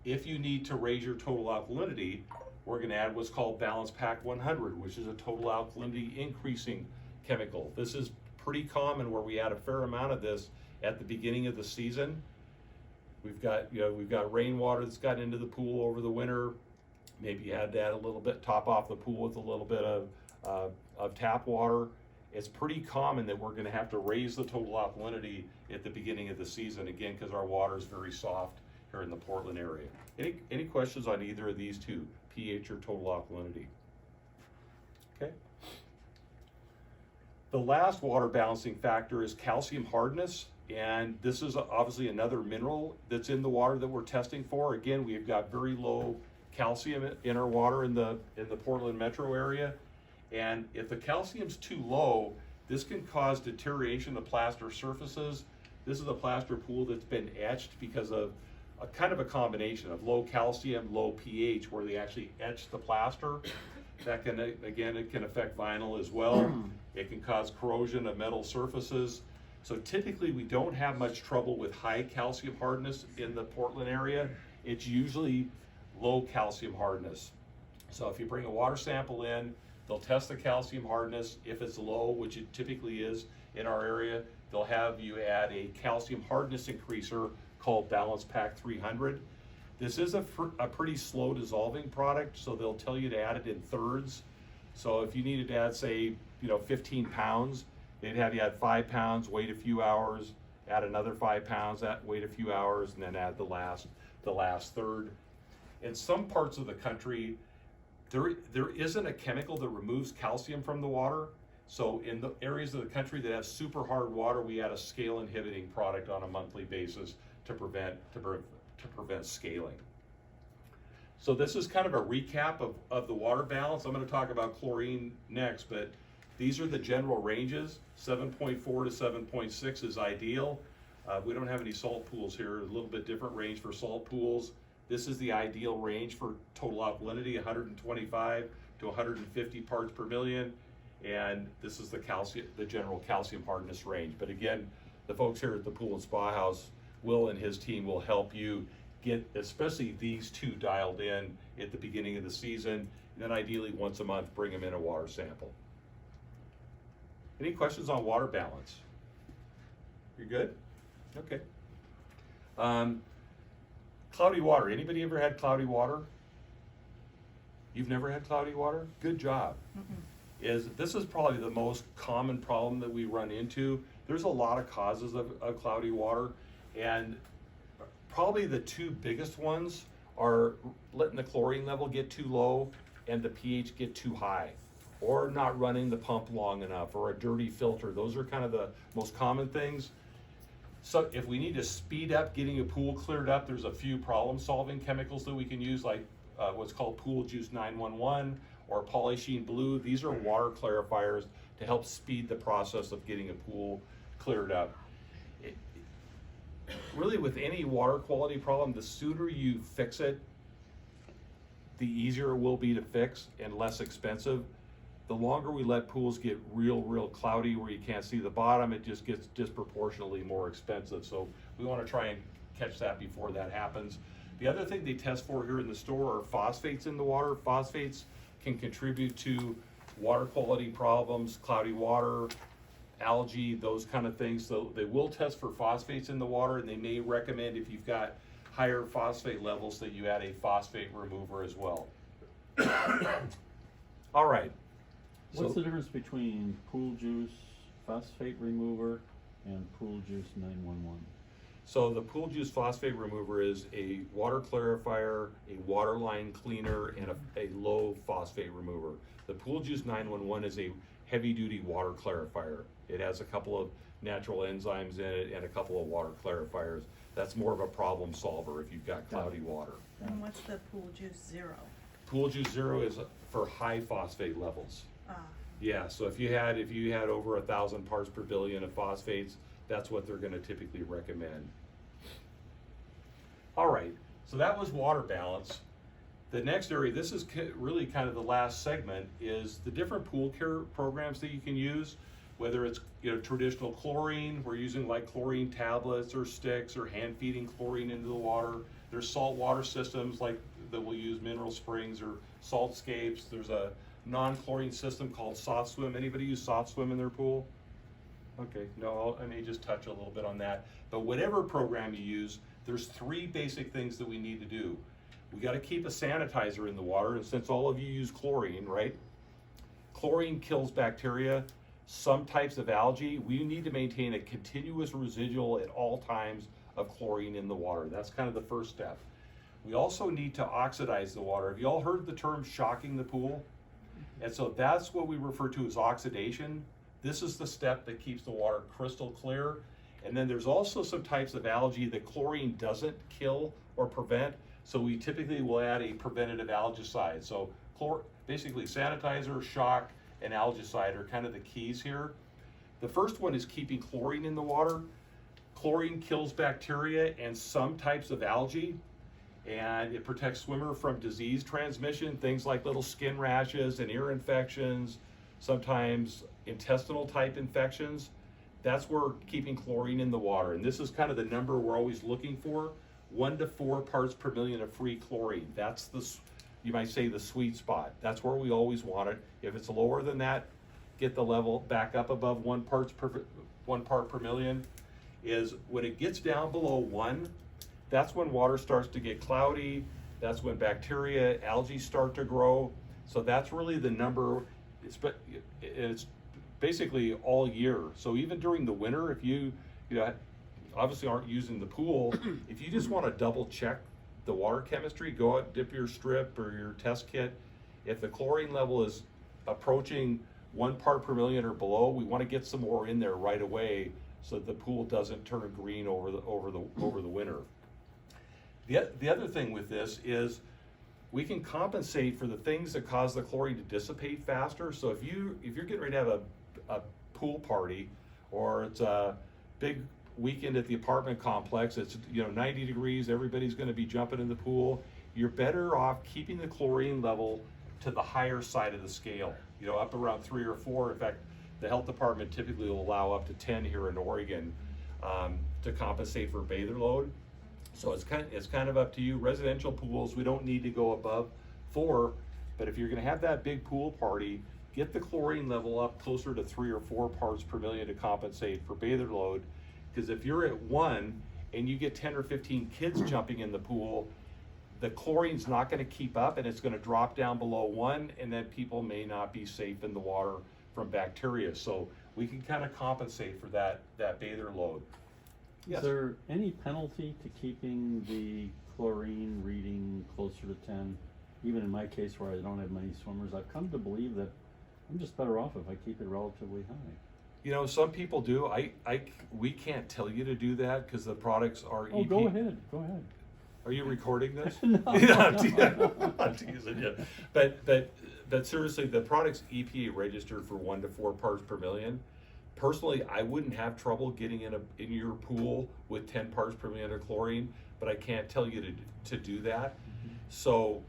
If you need to raise your total alkalinity, we're gonna add what's called Balance Pack 100, which is a total alkalinity increasing chemical. This is pretty common where we add a fair amount of this at the beginning of the season. We've got rainwater that's gotten into the pool over the winter. Maybe you had to add a little bit, top off the pool with a little bit of tap water. It's pretty common that we're gonna have to raise the total alkalinity at the beginning of the season, again, because our water is very soft here in the Portland area. Any questions on either of these two, pH or total alkalinity? Okay. The last water balancing factor is calcium hardness, and this is obviously another mineral that's in the water that we're testing for. Again, we've got very low calcium in our water in the Portland metro area, and if the calcium's too low, this can cause deterioration of plaster surfaces. This is a plaster pool that's been etched because of a kind of a combination of low calcium, low pH, where they actually etch the plaster. That can, again, it can affect vinyl as well. It can cause corrosion of metal surfaces. So typically we don't have much trouble with high calcium hardness in the Portland area. It's usually low calcium hardness. So if you bring a water sample in, they'll test the calcium hardness. If it's low, which it typically is in our area, they'll have you add a calcium hardness increaser called Balance Pack 300. This is a pretty slow dissolving product, so they'll tell you to add it in thirds. So if you needed to add, say, 15 pounds, they'd have you add 5 pounds, wait a few hours, add another 5 pounds, wait a few hours, and then add the last third. In some parts of the country, there isn't a chemical that removes calcium from the water. So in the areas of the country that have super hard water, we add a scale inhibiting product on a monthly basis to prevent scaling. So this is kind of a recap of the water balance. I'm going to talk about chlorine next, but these are the general ranges. 7.4 to 7.6 is ideal. We don't have any salt pools here. A little bit different range for salt pools. This is the ideal range for total alkalinity, 125 to 150 parts per million. And this is the general calcium hardness range. But again, the folks here at the Pool and Spa House, Will and his team will help you get especially these two dialed in at the beginning of the season. And then ideally once a month, bring them in a water sample. Any questions on water balance? You're good? Okay. Cloudy water. Anybody ever had cloudy water? You've never had cloudy water? Good job. This is probably the most common problem that we run into. There's a lot of causes of cloudy water, and probably the two biggest ones are letting the chlorine level get too low and the pH get too high, or not running the pump long enough, or a dirty filter. Those are kind of the most common things. So if we need to speed up getting a pool cleared up, there's a few problem-solving chemicals that we can use, like what's called Pool Juice 911 or Polyshene Blue. These are water clarifiers to help speed the process of getting a pool cleared up. Really, with any water quality problem, the sooner you fix it, the easier it will be to fix and less expensive. The longer we let pools get real cloudy where you can't see the bottom, it just gets disproportionately more expensive. So we want to try and catch that before that happens. The other thing they test for here in the store are phosphates in the water. Phosphates can contribute to water quality problems, cloudy water, algae, those kind of things. So they will test for phosphates in the water, and they may recommend, if you've got higher phosphate levels, that you add a phosphate remover as well. All right. What's the difference between Pool Juice phosphate remover and Pool Juice 911? So the Pool Juice phosphate remover is a water clarifier, a water line cleaner, and a low phosphate remover. The Pool Juice 911 is a heavy duty water clarifier. It has a couple of natural enzymes in it and a couple of water clarifiers. That's more of a problem solver if you've got cloudy water. And what's the Pool Juice Zero? Pool Juice Zero is for high phosphate levels. Yeah, so if you had over 1,000 parts per billion of phosphates, that's what they're going to typically recommend. All right, so that was water balance. The next area, this is really kind of the last segment, is the different pool care programs that you can use. Whether it's traditional chlorine, we're using like chlorine tablets or sticks, or hand feeding chlorine into the water. There's salt water systems like that will use mineral springs or saltscapes. There's a non-chlorine system called Soft Swim. Anybody use Soft Swim in their pool? Okay, no, I may just touch a little bit on that. But whatever program you use, there's three basic things that we need to do. We got to keep a sanitizer in the water, and since all of you use chlorine, right? Chlorine kills bacteria. Some types of algae, we need to maintain a continuous residual at all times of chlorine in the water. That's kind of the first step. We also need to oxidize the water. Have you all heard the term shocking the pool? And so that's what we refer to as oxidation. This is the step that keeps the water crystal clear. And then there's also some types of algae that chlorine doesn't kill or prevent. So we typically will add a preventative algicide. So basically sanitizer, shock, and algicide are kind of the keys here. The first one is keeping chlorine in the water. Chlorine kills bacteria and some types of algae, and it protects swimmer from disease transmission, things like little skin rashes and ear infections, sometimes intestinal type infections. That's where keeping chlorine in the water, and this is kind of the number we're always looking for, 1 to 4 parts per million of free chlorine. That's the, you might say, the sweet spot. That's where we always want it. If it's lower than that, get the level back up above 1 part per million. Is when it gets down below 1, that's when water starts to get cloudy. That's when bacteria, algae start to grow. So that's really the number. It's basically all year. So even during the winter, if you obviously aren't using the pool, if you just want to double check the water chemistry, go out, dip your strip or your test kit. If the chlorine level is approaching 1 part per million or below, we want to get some more in there right away so the pool doesn't turn green over the winter. The other thing with this is we can compensate for the things that cause the chlorine to dissipate faster. So if you're getting ready to have a pool party, or it's a big weekend at the apartment complex, it's 90 degrees, everybody's going to be jumping in the pool, you're better off keeping the chlorine level to the higher side of the scale, up around 3 or 4. In fact, the health department typically will allow up to 10 here in Oregon to compensate for bather load. So it's kind of up to you. Residential pools, we don't need to go above 4, but if you're going to have that big pool party, get the chlorine level up closer to 3 or 4 parts per million to compensate for bather load. Because if you're at 1 and you get 10 or 15 kids jumping in the pool, the chlorine's not going to keep up and it's going to drop down below 1, and then people may not be safe in the water from bacteria. So we can kind of compensate for that bather load. Yes. Is there any penalty to keeping the chlorine reading closer to 10? Even in my case where I don't have many swimmers, I've come to believe that I'm just better off if I keep it relatively high. Some people do. We can't tell you to do that because the products are Oh, EP. go ahead. Are you recording this? No. I'm teasing you. But seriously, the product's EPA registered for 1 to 4 parts per million. Personally, I wouldn't have trouble getting in your pool with 10 parts per million of chlorine, but I can't tell you to do that. So,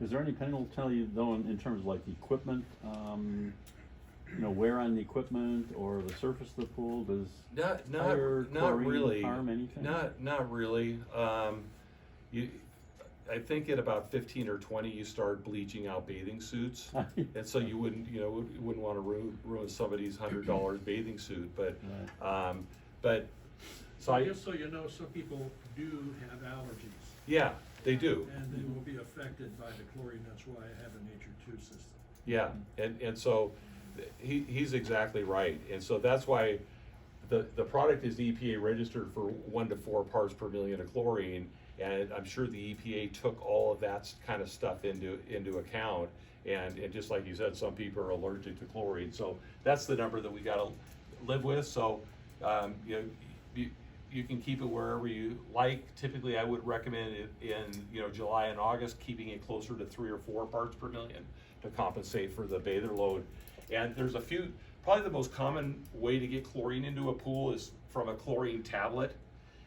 Is there any penalty though in terms of like the equipment, wear on the equipment or the surface of the pool? Does higher not chlorine really harm anything? Not really. I think at about 15 or 20, you start bleaching out bathing suits, and so you wouldn't want to ruin somebody's $100 bathing suit. But Just so you know, some people do have allergies, yeah, they do. and they will be affected by the chlorine. That's why I have a Nature 2 system. Yeah, and so he's exactly right, and so that's why the product is EPA registered for 1 to 4 parts per million of chlorine. And I'm sure the EPA took all of that kind of stuff into account. And just like you said, some people are allergic to chlorine. So that's the number that we got to live with. So, you can keep it wherever you like. Typically, I would recommend it in, July and August, keeping it closer to 3 or 4 parts per million to compensate for the bather load. And there's probably the most common way to get chlorine into a pool is from a chlorine tablet.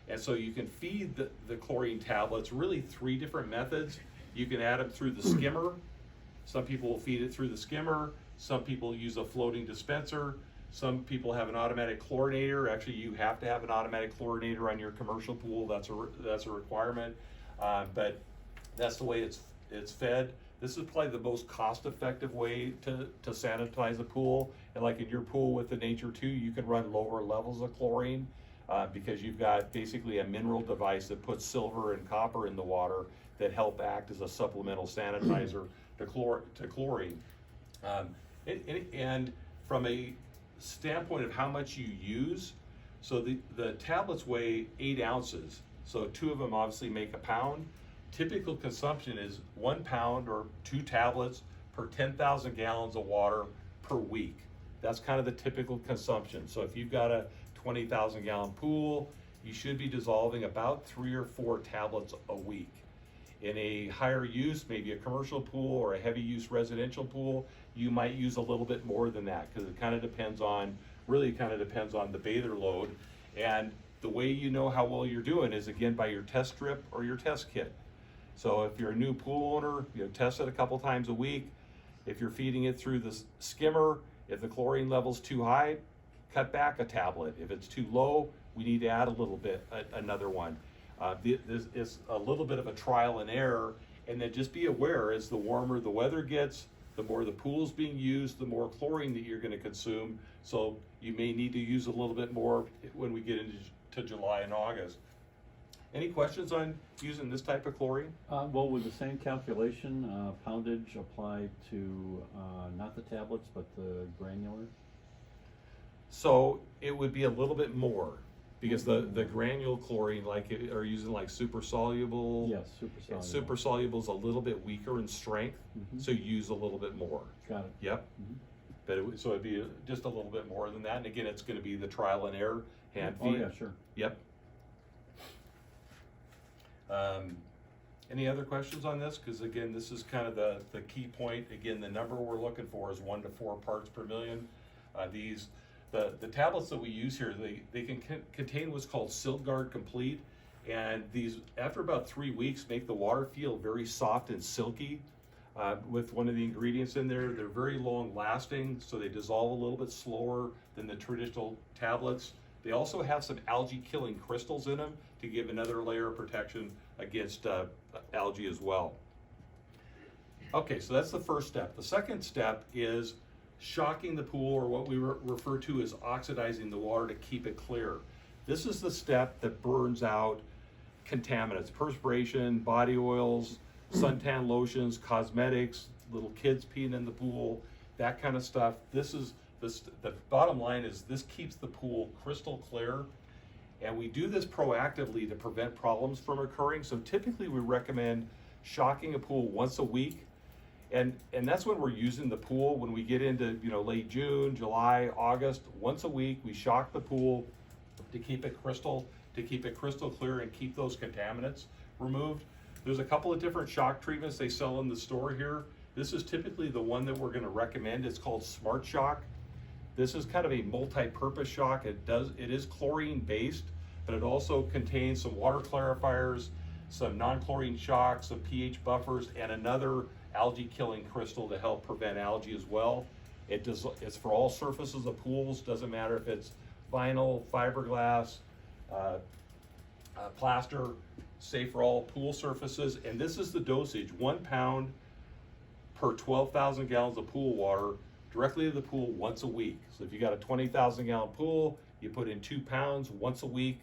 And so you can feed the chlorine tablets really 3 different methods. You can add them through the skimmer. Some people will feed it through the skimmer. Some people use a floating dispenser. Some people have an automatic chlorinator. Actually, you have to have an automatic chlorinator on your commercial pool. That's a requirement. But that's the way it's fed. This is probably the most cost-effective way to sanitize a pool. And like in your pool with the Nature 2, you can run lower levels of chlorine. Because you've got basically a mineral device that puts silver and copper in the water that help act as a supplemental sanitizer to chlorine. And from a standpoint of how much you use, so the tablets weigh 8 ounces. So 2 of them obviously make a pound. Typical consumption is 1 pound or 2 tablets per 10,000 gallons of water per week. That's kind of the typical consumption. So if you've got a 20,000 gallon pool, you should be dissolving about 3 or 4 tablets a week. In a higher use, maybe a commercial pool or a heavy use residential pool, you might use a little bit more than that because it kind of depends on the bather load. And the way you know how well you're doing is again by your test strip or your test kit. So if you're a new pool owner, test it a couple times a week. If you're feeding it through the skimmer, if the chlorine level's too high, cut back a tablet. If it's too low, we need to add a little bit, another one. This is a little bit of a trial and error, and then just be aware as the warmer the weather gets, the more the pool's being used, the more chlorine that you're going to consume. So you may need to use a little bit more when we get into July and August. Any questions on using this type of chlorine? Well, would the same calculation, poundage apply to, not the tablets, but the granular? So it would be a little bit more because the granule chlorine, are using like super soluble. Yes, super soluble. Super soluble is a little bit weaker in strength, so you use a little bit more. Got it. Yep. But so it'd be just a little bit more than that. And again, it's going to be the trial and error hand feed. Oh, yeah, sure. Yep. Any other questions on this? Because again, this is kind of the key point. Again, the number we're looking for is 1 to 4 parts per million. The tablets that we use here, they can contain what's called Silt Guard Complete, and these, after about 3 weeks, make the water feel very soft and silky. With one of the ingredients in there, they're very long lasting, so they dissolve a little bit slower than the traditional tablets. They also have some algae killing crystals in them to give another layer of protection against algae as well. Okay, so that's the first step. The second step is shocking the pool, or what we refer to as oxidizing the water to keep it clear. This is the step that burns out contaminants, perspiration, body oils, suntan lotions, cosmetics, little kids peeing in the pool, that kind of stuff. The bottom line is this keeps the pool crystal clear, and we do this proactively to prevent problems from occurring. So typically we recommend shocking a pool once a week, and that's when we're using the pool. When we get into late June, July, August, once a week we shock the pool to keep it crystal clear and keep those contaminants removed. There's a couple of different shock treatments they sell in the store here. This is typically the one that we're going to recommend. It's called Smart Shock. This is kind of a multi-purpose shock. It is chlorine based, but it also contains some water clarifiers, some non-chlorine shocks, some pH buffers, and another algae killing crystal to help prevent algae as well. It's for all surfaces of pools. Doesn't matter if it's vinyl, fiberglass, plaster, safe for all pool surfaces. And this is the dosage: 1 pound per 12,000 gallons of pool water directly to the pool once a week. So if you got a 20,000 gallon pool, you put in 2 pounds once a week.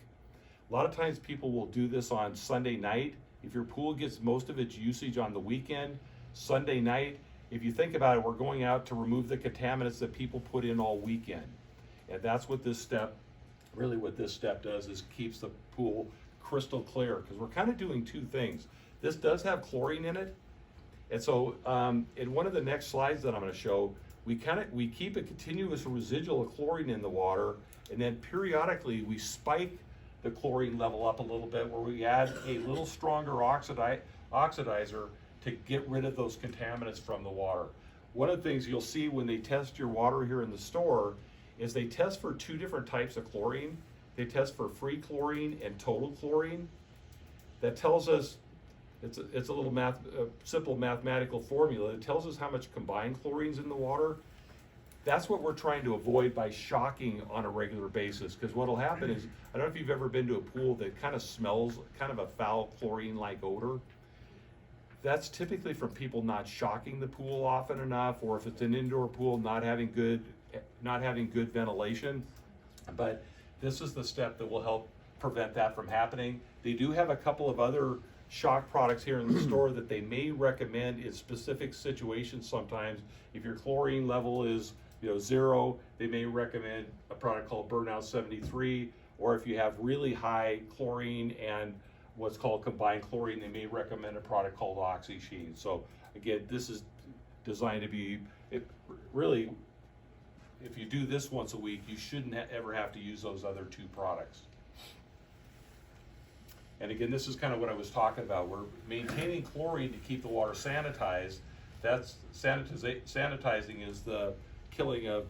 A lot of times people will do this on Sunday night. If your pool gets most of its usage on the weekend, Sunday night, if you think about it, we're going out to remove the contaminants that people put in all weekend. And that's what this step does, is keeps the pool crystal clear, because we're kind of doing two things. This does have chlorine in it. And so in one of the next slides that I'm going to show, we keep a continuous residual of chlorine in the water, and then periodically we spike the chlorine level up a little bit, where we add a little stronger oxidizer to get rid of those contaminants from the water. One of the things you'll see when they test your water here in the store is they test for 2 different types of chlorine. They test for free chlorine and total chlorine. That tells us, it's a little simple mathematical formula. It tells us how much combined chlorine's in the water. That's what we're trying to avoid by shocking on a regular basis, because what'll happen is, I don't know if you've ever been to a pool that kind of smells kind of a foul chlorine-like odor. That's typically from people not shocking the pool often enough, or if it's an indoor pool, not having good ventilation. But this is the step that will help prevent that from happening. They do have a couple of other shock products here in the store that they may recommend in specific situations. Sometimes if your chlorine level is 0, they may recommend a product called Burnout 73, or if you have really high chlorine and what's called combined chlorine, they may recommend a product called OxySheen. So again, this is designed to be, really, if you do this once a week, you shouldn't ever have to use those other 2 products. And again, this is kind of what I was talking about. We're maintaining chlorine to keep the water sanitized. That's sanitizing is the killing of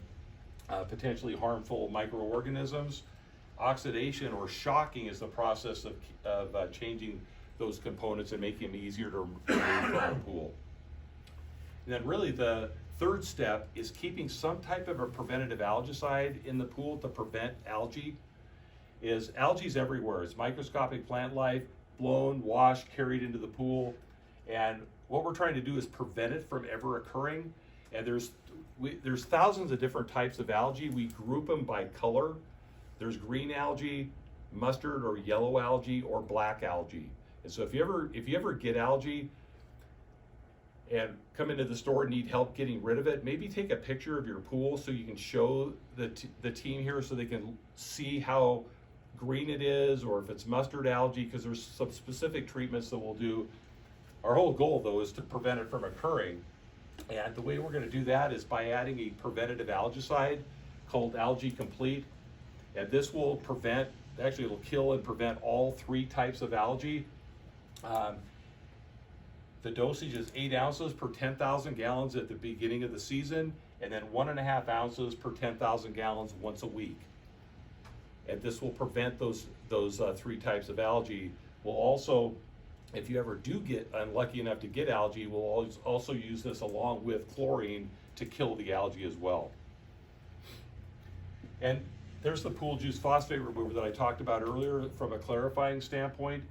potentially harmful microorganisms. Oxidation or shocking is the process of changing those components and making them easier to remove from the pool. And then really the third step is keeping some type of a preventative algicide in the pool to prevent algae. Algae's everywhere. It's microscopic plant life, blown, washed, carried into the pool. And what we're trying to do is prevent it from ever occurring. And there's thousands of different types of algae. We group them by color. There's green algae, mustard or yellow algae, or black algae. And so if you ever get algae and come into the store and need help getting rid of it, maybe take a picture of your pool so you can show the team here so they can see how green it is, or if it's mustard algae, because there's some specific treatments that we'll do. Our whole goal though is to prevent it from occurring. And the way we're going to do that is by adding a preventative algicide called Algae Complete. And this will prevent, actually it'll kill and prevent all 3 types of algae. The dosage is 8 ounces per 10,000 gallons at the beginning of the season, and then 1.5 ounces per 10,000 gallons once a week. And this will prevent those 3 types of algae. We'll also, if you ever do get unlucky enough to get algae, we'll also use this along with chlorine to kill the algae as well. And there's the pool juice phosphate remover that I talked about earlier from a clarifying standpoint.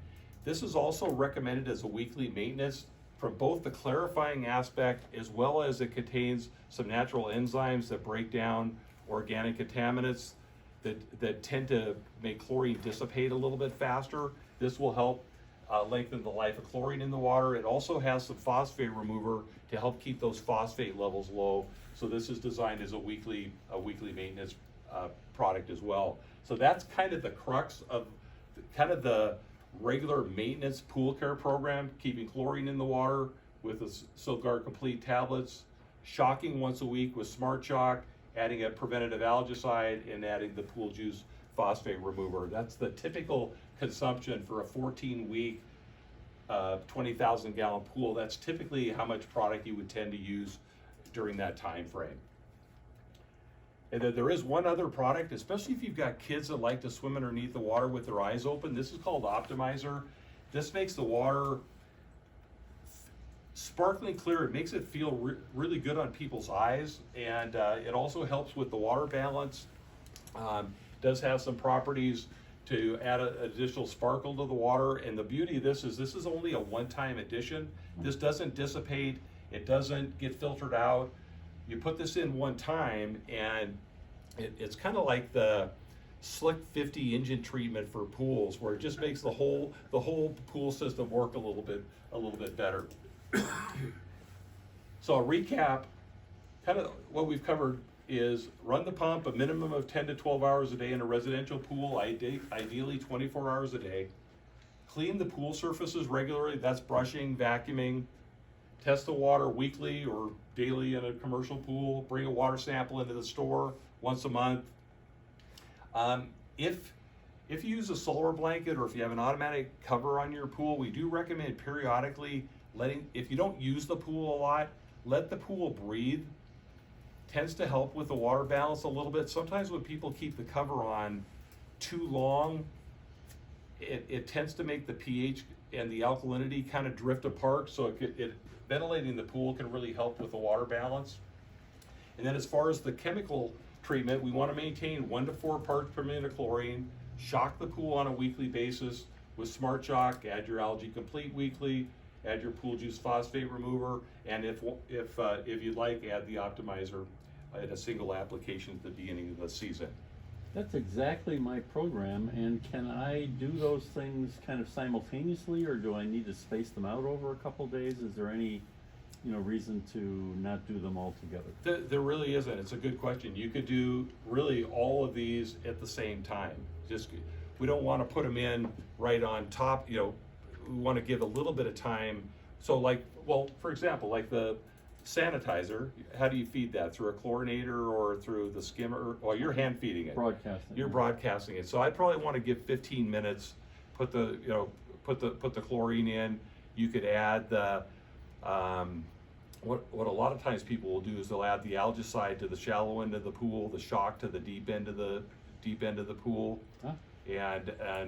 This is also recommended as a weekly maintenance from both the clarifying aspect as well as it contains some natural enzymes that break down organic contaminants that tend to make chlorine dissipate a little bit faster. This will help lengthen the life of chlorine in the water. It also has some phosphate remover to help keep those phosphate levels low. So this is designed as a weekly maintenance product as well. So that's kind of the crux of kind of the regular maintenance pool care program, keeping chlorine in the water with the Silguard Complete tablets, shocking once a week with Smart Shock, adding a preventative algicide, and adding the pool juice phosphate remover. That's the typical consumption for a 14-week, 20,000 gallon pool. That's typically how much product you would tend to use during that time frame. And then there is one other product, especially if you've got kids that like to swim underneath the water with their eyes open. This is called Optimizer. This makes the water sparkling clear. It makes it feel really good on people's eyes, and it also helps with the water balance. Does have some properties to add an additional sparkle to the water. And the beauty of this is only a one-time addition. This doesn't dissipate. It doesn't get filtered out. You put this in one time, and it's kind of like the Slick 50 engine treatment for pools, where it just makes the whole pool system work a little bit better. So a recap, kind of what we've covered is run the pump a minimum of 10 to 12 hours a day in a residential pool, ideally 24 hours a day. Clean the pool surfaces regularly. That's brushing, vacuuming. Test the water weekly or daily in a commercial pool. Bring a water sample into the store once a month. If you use a solar blanket or if you have an automatic cover on your pool, we do recommend periodically if you don't use the pool a lot, let the pool breathe. Tends to help with the water balance a little bit. Sometimes when people keep the cover on too long, it tends to make the pH and the alkalinity kind of drift apart, so ventilating the pool can really help with the water balance. And then as far as the chemical treatment, we want to maintain 1 to 4 parts per million of chlorine, shock the pool on a weekly basis with Smart Shock, add your Algae Complete weekly, add your pool juice phosphate remover, and if you'd like, add the Optimizer in a single application at the beginning of the season. That's exactly my program, and can I do those things kind of simultaneously, or do I need to space them out over a couple days? Is there any, reason to not do them all together? There really isn't. It's a good question. You could do really all of these at the same time. We don't want to put them in right on top. We want to give a little bit of time. So for example, like the sanitizer, how do you feed that? Through a chlorinator or through the skimmer? Well, you're hand feeding it. Broadcasting. You're broadcasting it. So I probably want to give 15 minutes, put the chlorine in. You could add the, what a lot of times people will do is they'll add the algicide to the shallow end of the pool, the shock to the deep end of the deep end of the pool, Huh? and at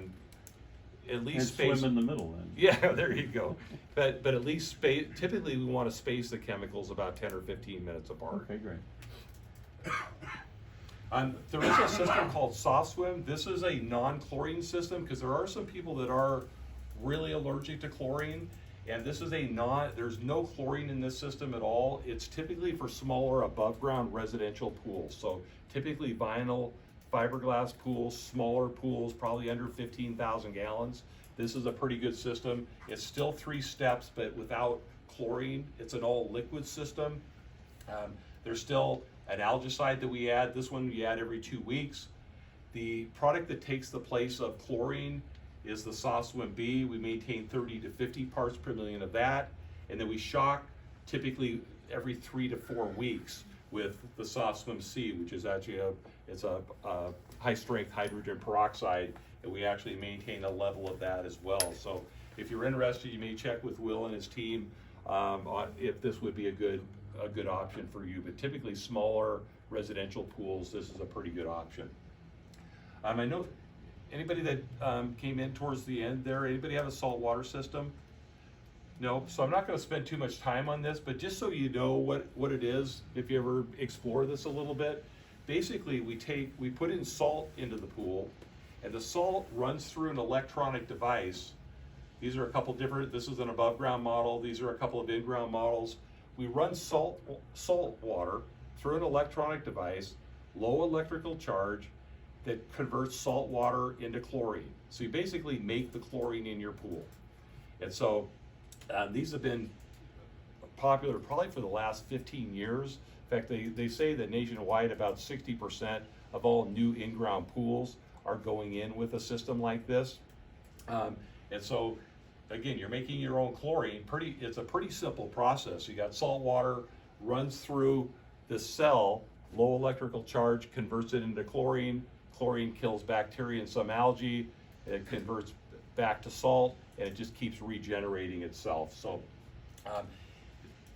And least swim space. in the middle then. Yeah, there you go. But at least space. Typically, we want to space the chemicals about 10 or 15 minutes apart. Okay, great. There is a system called Soft Swim. This is a non-chlorine system because there are some people that are really allergic to chlorine, and this is there's no chlorine in this system at all. It's typically for smaller above ground residential pools. So typically vinyl, fiberglass pools, smaller pools, probably under 15,000 gallons. This is a pretty good system. It's still 3 steps, but without chlorine. It's an all liquid system. There's still an algicide that we add. This one we add every 2 weeks. The product that takes the place of chlorine is the Soft Swim B. We maintain 30 to 50 parts per million of that. And then we shock typically every 3 to 4 weeks with the Soft Swim C, which is actually it's a high strength hydrogen peroxide, and we actually maintain a level of that as well. So if you're interested, you may check with Will and his team on if this would be a good option for you. But typically smaller residential pools, this is a pretty good option. I know anybody that came in towards the end there, anybody have a saltwater system? No, so I'm not going to spend too much time on this, but just so you know what it is, if you ever explore this a little bit, basically we put in salt into the pool, and the salt runs through an electronic device. These are a couple different, this is an above ground model, these are a couple of in-ground models. We run salt water through an electronic device, low electrical charge, that converts salt water into chlorine. So you basically make the chlorine in your pool. And so these have been popular probably for the last 15 years. In fact, they say that nationwide about 60% of all new in-ground pools are going in with a system like this. And so again, you're making your own chlorine. It's a pretty simple process. You got salt water, runs through the cell, low electrical charge, converts it into chlorine. Chlorine kills bacteria and some algae, and it converts back to salt, and it just keeps regenerating itself. So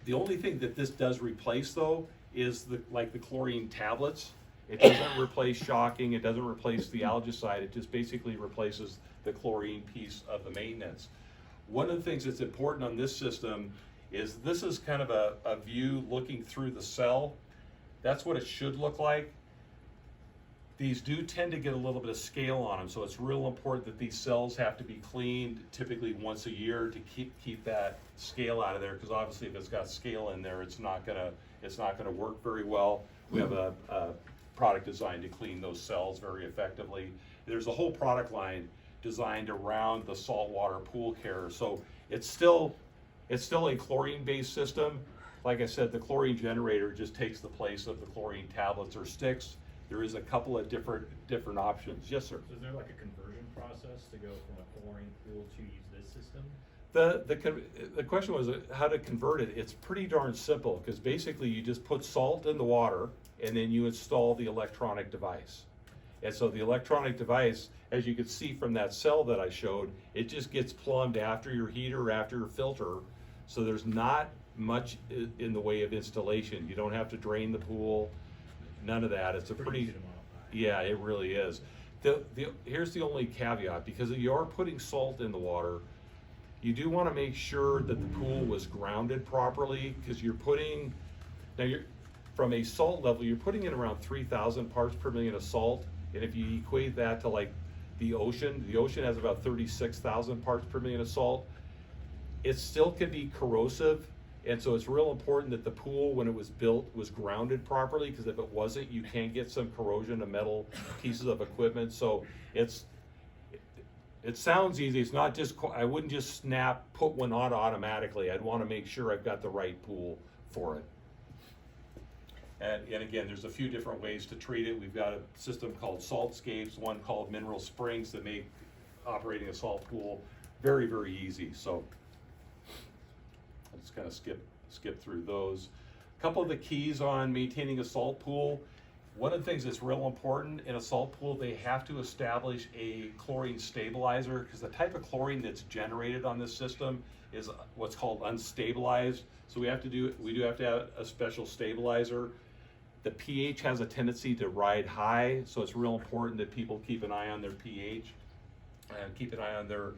the only thing that this does replace though is the chlorine tablets. It doesn't replace shocking, it doesn't replace the algicide, it just basically replaces the chlorine piece of the maintenance. One of the things that's important on this system is this is kind of a view looking through the cell. That's what it should look like. These do tend to get a little bit of scale on them, so it's real important that these cells have to be cleaned typically once a year to keep that scale out of there, because obviously if it's got scale in there, it's not gonna work very well. We have a product designed to clean those cells very effectively. There's a whole product line designed around the saltwater pool care, so it's still a chlorine-based system. Like I said, the chlorine generator just takes the place of the chlorine tablets or sticks. There is a couple of different options. Yes, sir. So is there like a conversion process to go from a chlorine pool to use this system? The question was how to convert it. It's pretty darn simple, because basically you just put salt in the water and then you install the electronic device. And so the electronic device, as you can see from that cell that I showed, it just gets plumbed after your heater, after your filter. So there's not much in the way of installation. You don't have to drain the pool, none of that. It's a pretty, yeah, it really is. Here's the only caveat, because you are putting salt in the water, you do want to make sure that the pool was grounded properly, because from a salt level, you're putting in around 3,000 parts per million of salt. And if you equate that to like the ocean has about 36,000 parts per million of salt. It still can be corrosive. And so it's real important that the pool, when it was built, was grounded properly, because if it wasn't, you can get some corrosion to metal pieces of equipment. So it sounds easy. It's not just, I wouldn't just put one on automatically. I'd want to make sure I've got the right pool for it. And again, there's a few different ways to treat it. We've got a system called Saltscapes, one called Mineral Springs, that make operating a salt pool very, very easy. So let's kind of skip through those. A couple of the keys on maintaining a salt pool. One of the things that's real important in a salt pool, they have to establish a chlorine stabilizer, because the type of chlorine that's generated on this system is what's called unstabilized. So we do have to have a special stabilizer. The pH has a tendency to ride high, so it's real important that people keep an eye on their pH and keep an eye on their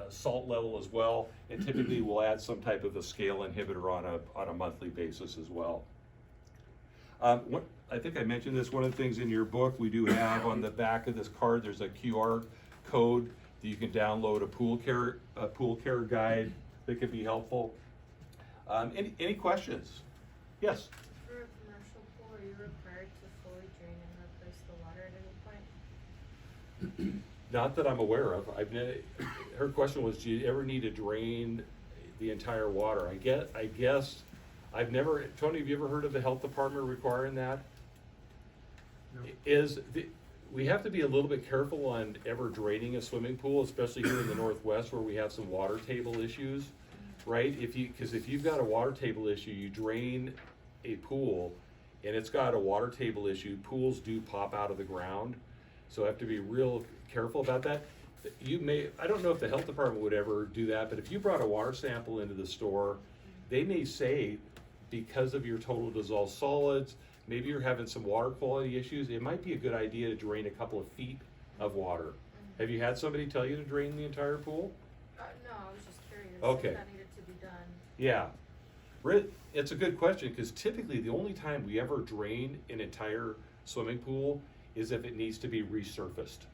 salt level as well. And typically we'll add some type of a scale inhibitor on a monthly basis as well. I think I mentioned this, one of the things in your book, we do have on the back of this card, there's a QR code that you can download, a pool care guide that could be helpful. Any questions? Yes? For a commercial pool, are you required to fully drain and replace the water at any point? Not that I'm aware of. Her question was, do you ever need to drain the entire water? I guess, I've never, Tony, have you ever heard of the health department requiring that? No. We have to be a little bit careful on ever draining a swimming pool, especially here in the Northwest where we have some water table issues, right? Because if you've got a water table issue, you drain a pool and it's got a water table issue, pools do pop out of the ground. So I have to be real careful about that. I don't know if the health department would ever do that, but if you brought a water sample into the store, they may say, because of your total dissolved solids, maybe you're having some water quality issues, it might be a good idea to drain a couple of feet of water. Have you had somebody tell you to drain the entire pool? No, I was just curious Okay. if that needed to be done. Yeah. It's a good question, because typically the only time we ever drain an entire swimming pool is if it needs to be resurfaced.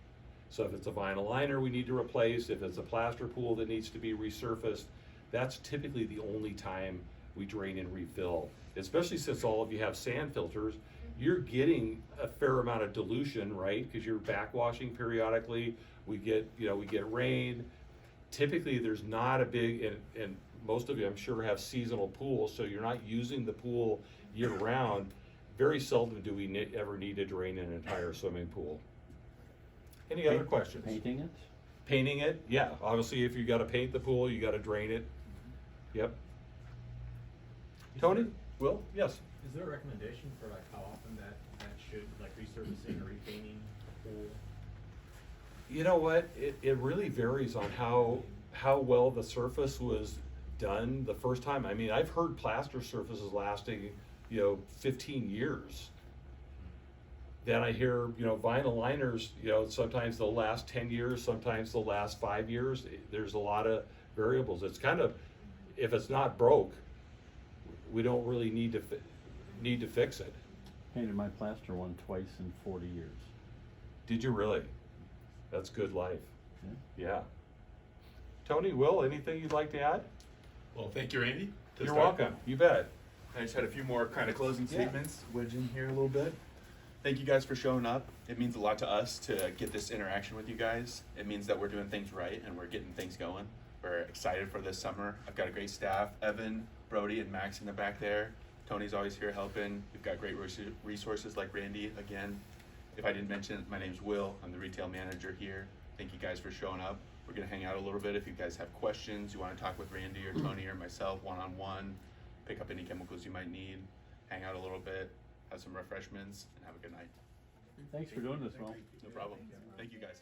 So if it's a vinyl liner we need to replace, if it's a plaster pool that needs to be resurfaced, that's typically the only time we drain and refill. Especially since all of you have sand filters, you're getting a fair amount of dilution, right? Because you're backwashing periodically. We get rain. Typically there's not a big, and most of you I'm sure have seasonal pools, so you're not using the pool year round. Very seldom do we ever need to drain an entire swimming pool. Any other questions? Painting it? Painting it, yeah. Obviously, if you got to paint the pool, you got to drain it. Yep. Tony, Will, yes. Is there a recommendation for like how often that should, like resurfacing or repainting a pool? You know what? It really varies on how well the surface was done the first time. I mean, I've heard plaster surfaces lasting 15 years. Then I hear, vinyl liners, sometimes they'll last 10 years, sometimes they'll last 5 years. There's a lot of variables. It's kind of, if it's not broke, we don't really need to fix it. Painted my plaster one twice in 40 years. Did you really? That's good life. Yeah. Yeah. Tony, Will, anything you'd like to add? Well, thank you, Randy. You're welcome. You bet. I just had a few more kind of closing Yeah. statements, wedge in here a little bit. Thank you guys for showing up. It means a lot to us to get this interaction with you guys. It means that we're doing things right and we're getting things going. We're excited for this summer. I've got a great staff, Evan, Brody, and Max in the back there. Tony's always here helping. We've got great resources like Randy again. If I didn't mention it, my name's Will. I'm the retail manager here. Thank you guys for showing up. We're gonna hang out a little bit. If you guys have questions, you wanna talk with Randy or Tony or myself one-on-one, pick up any chemicals you might need, hang out a little bit, have some refreshments, and have a good night. Thanks for doing this, Will. No problem. Thank you guys.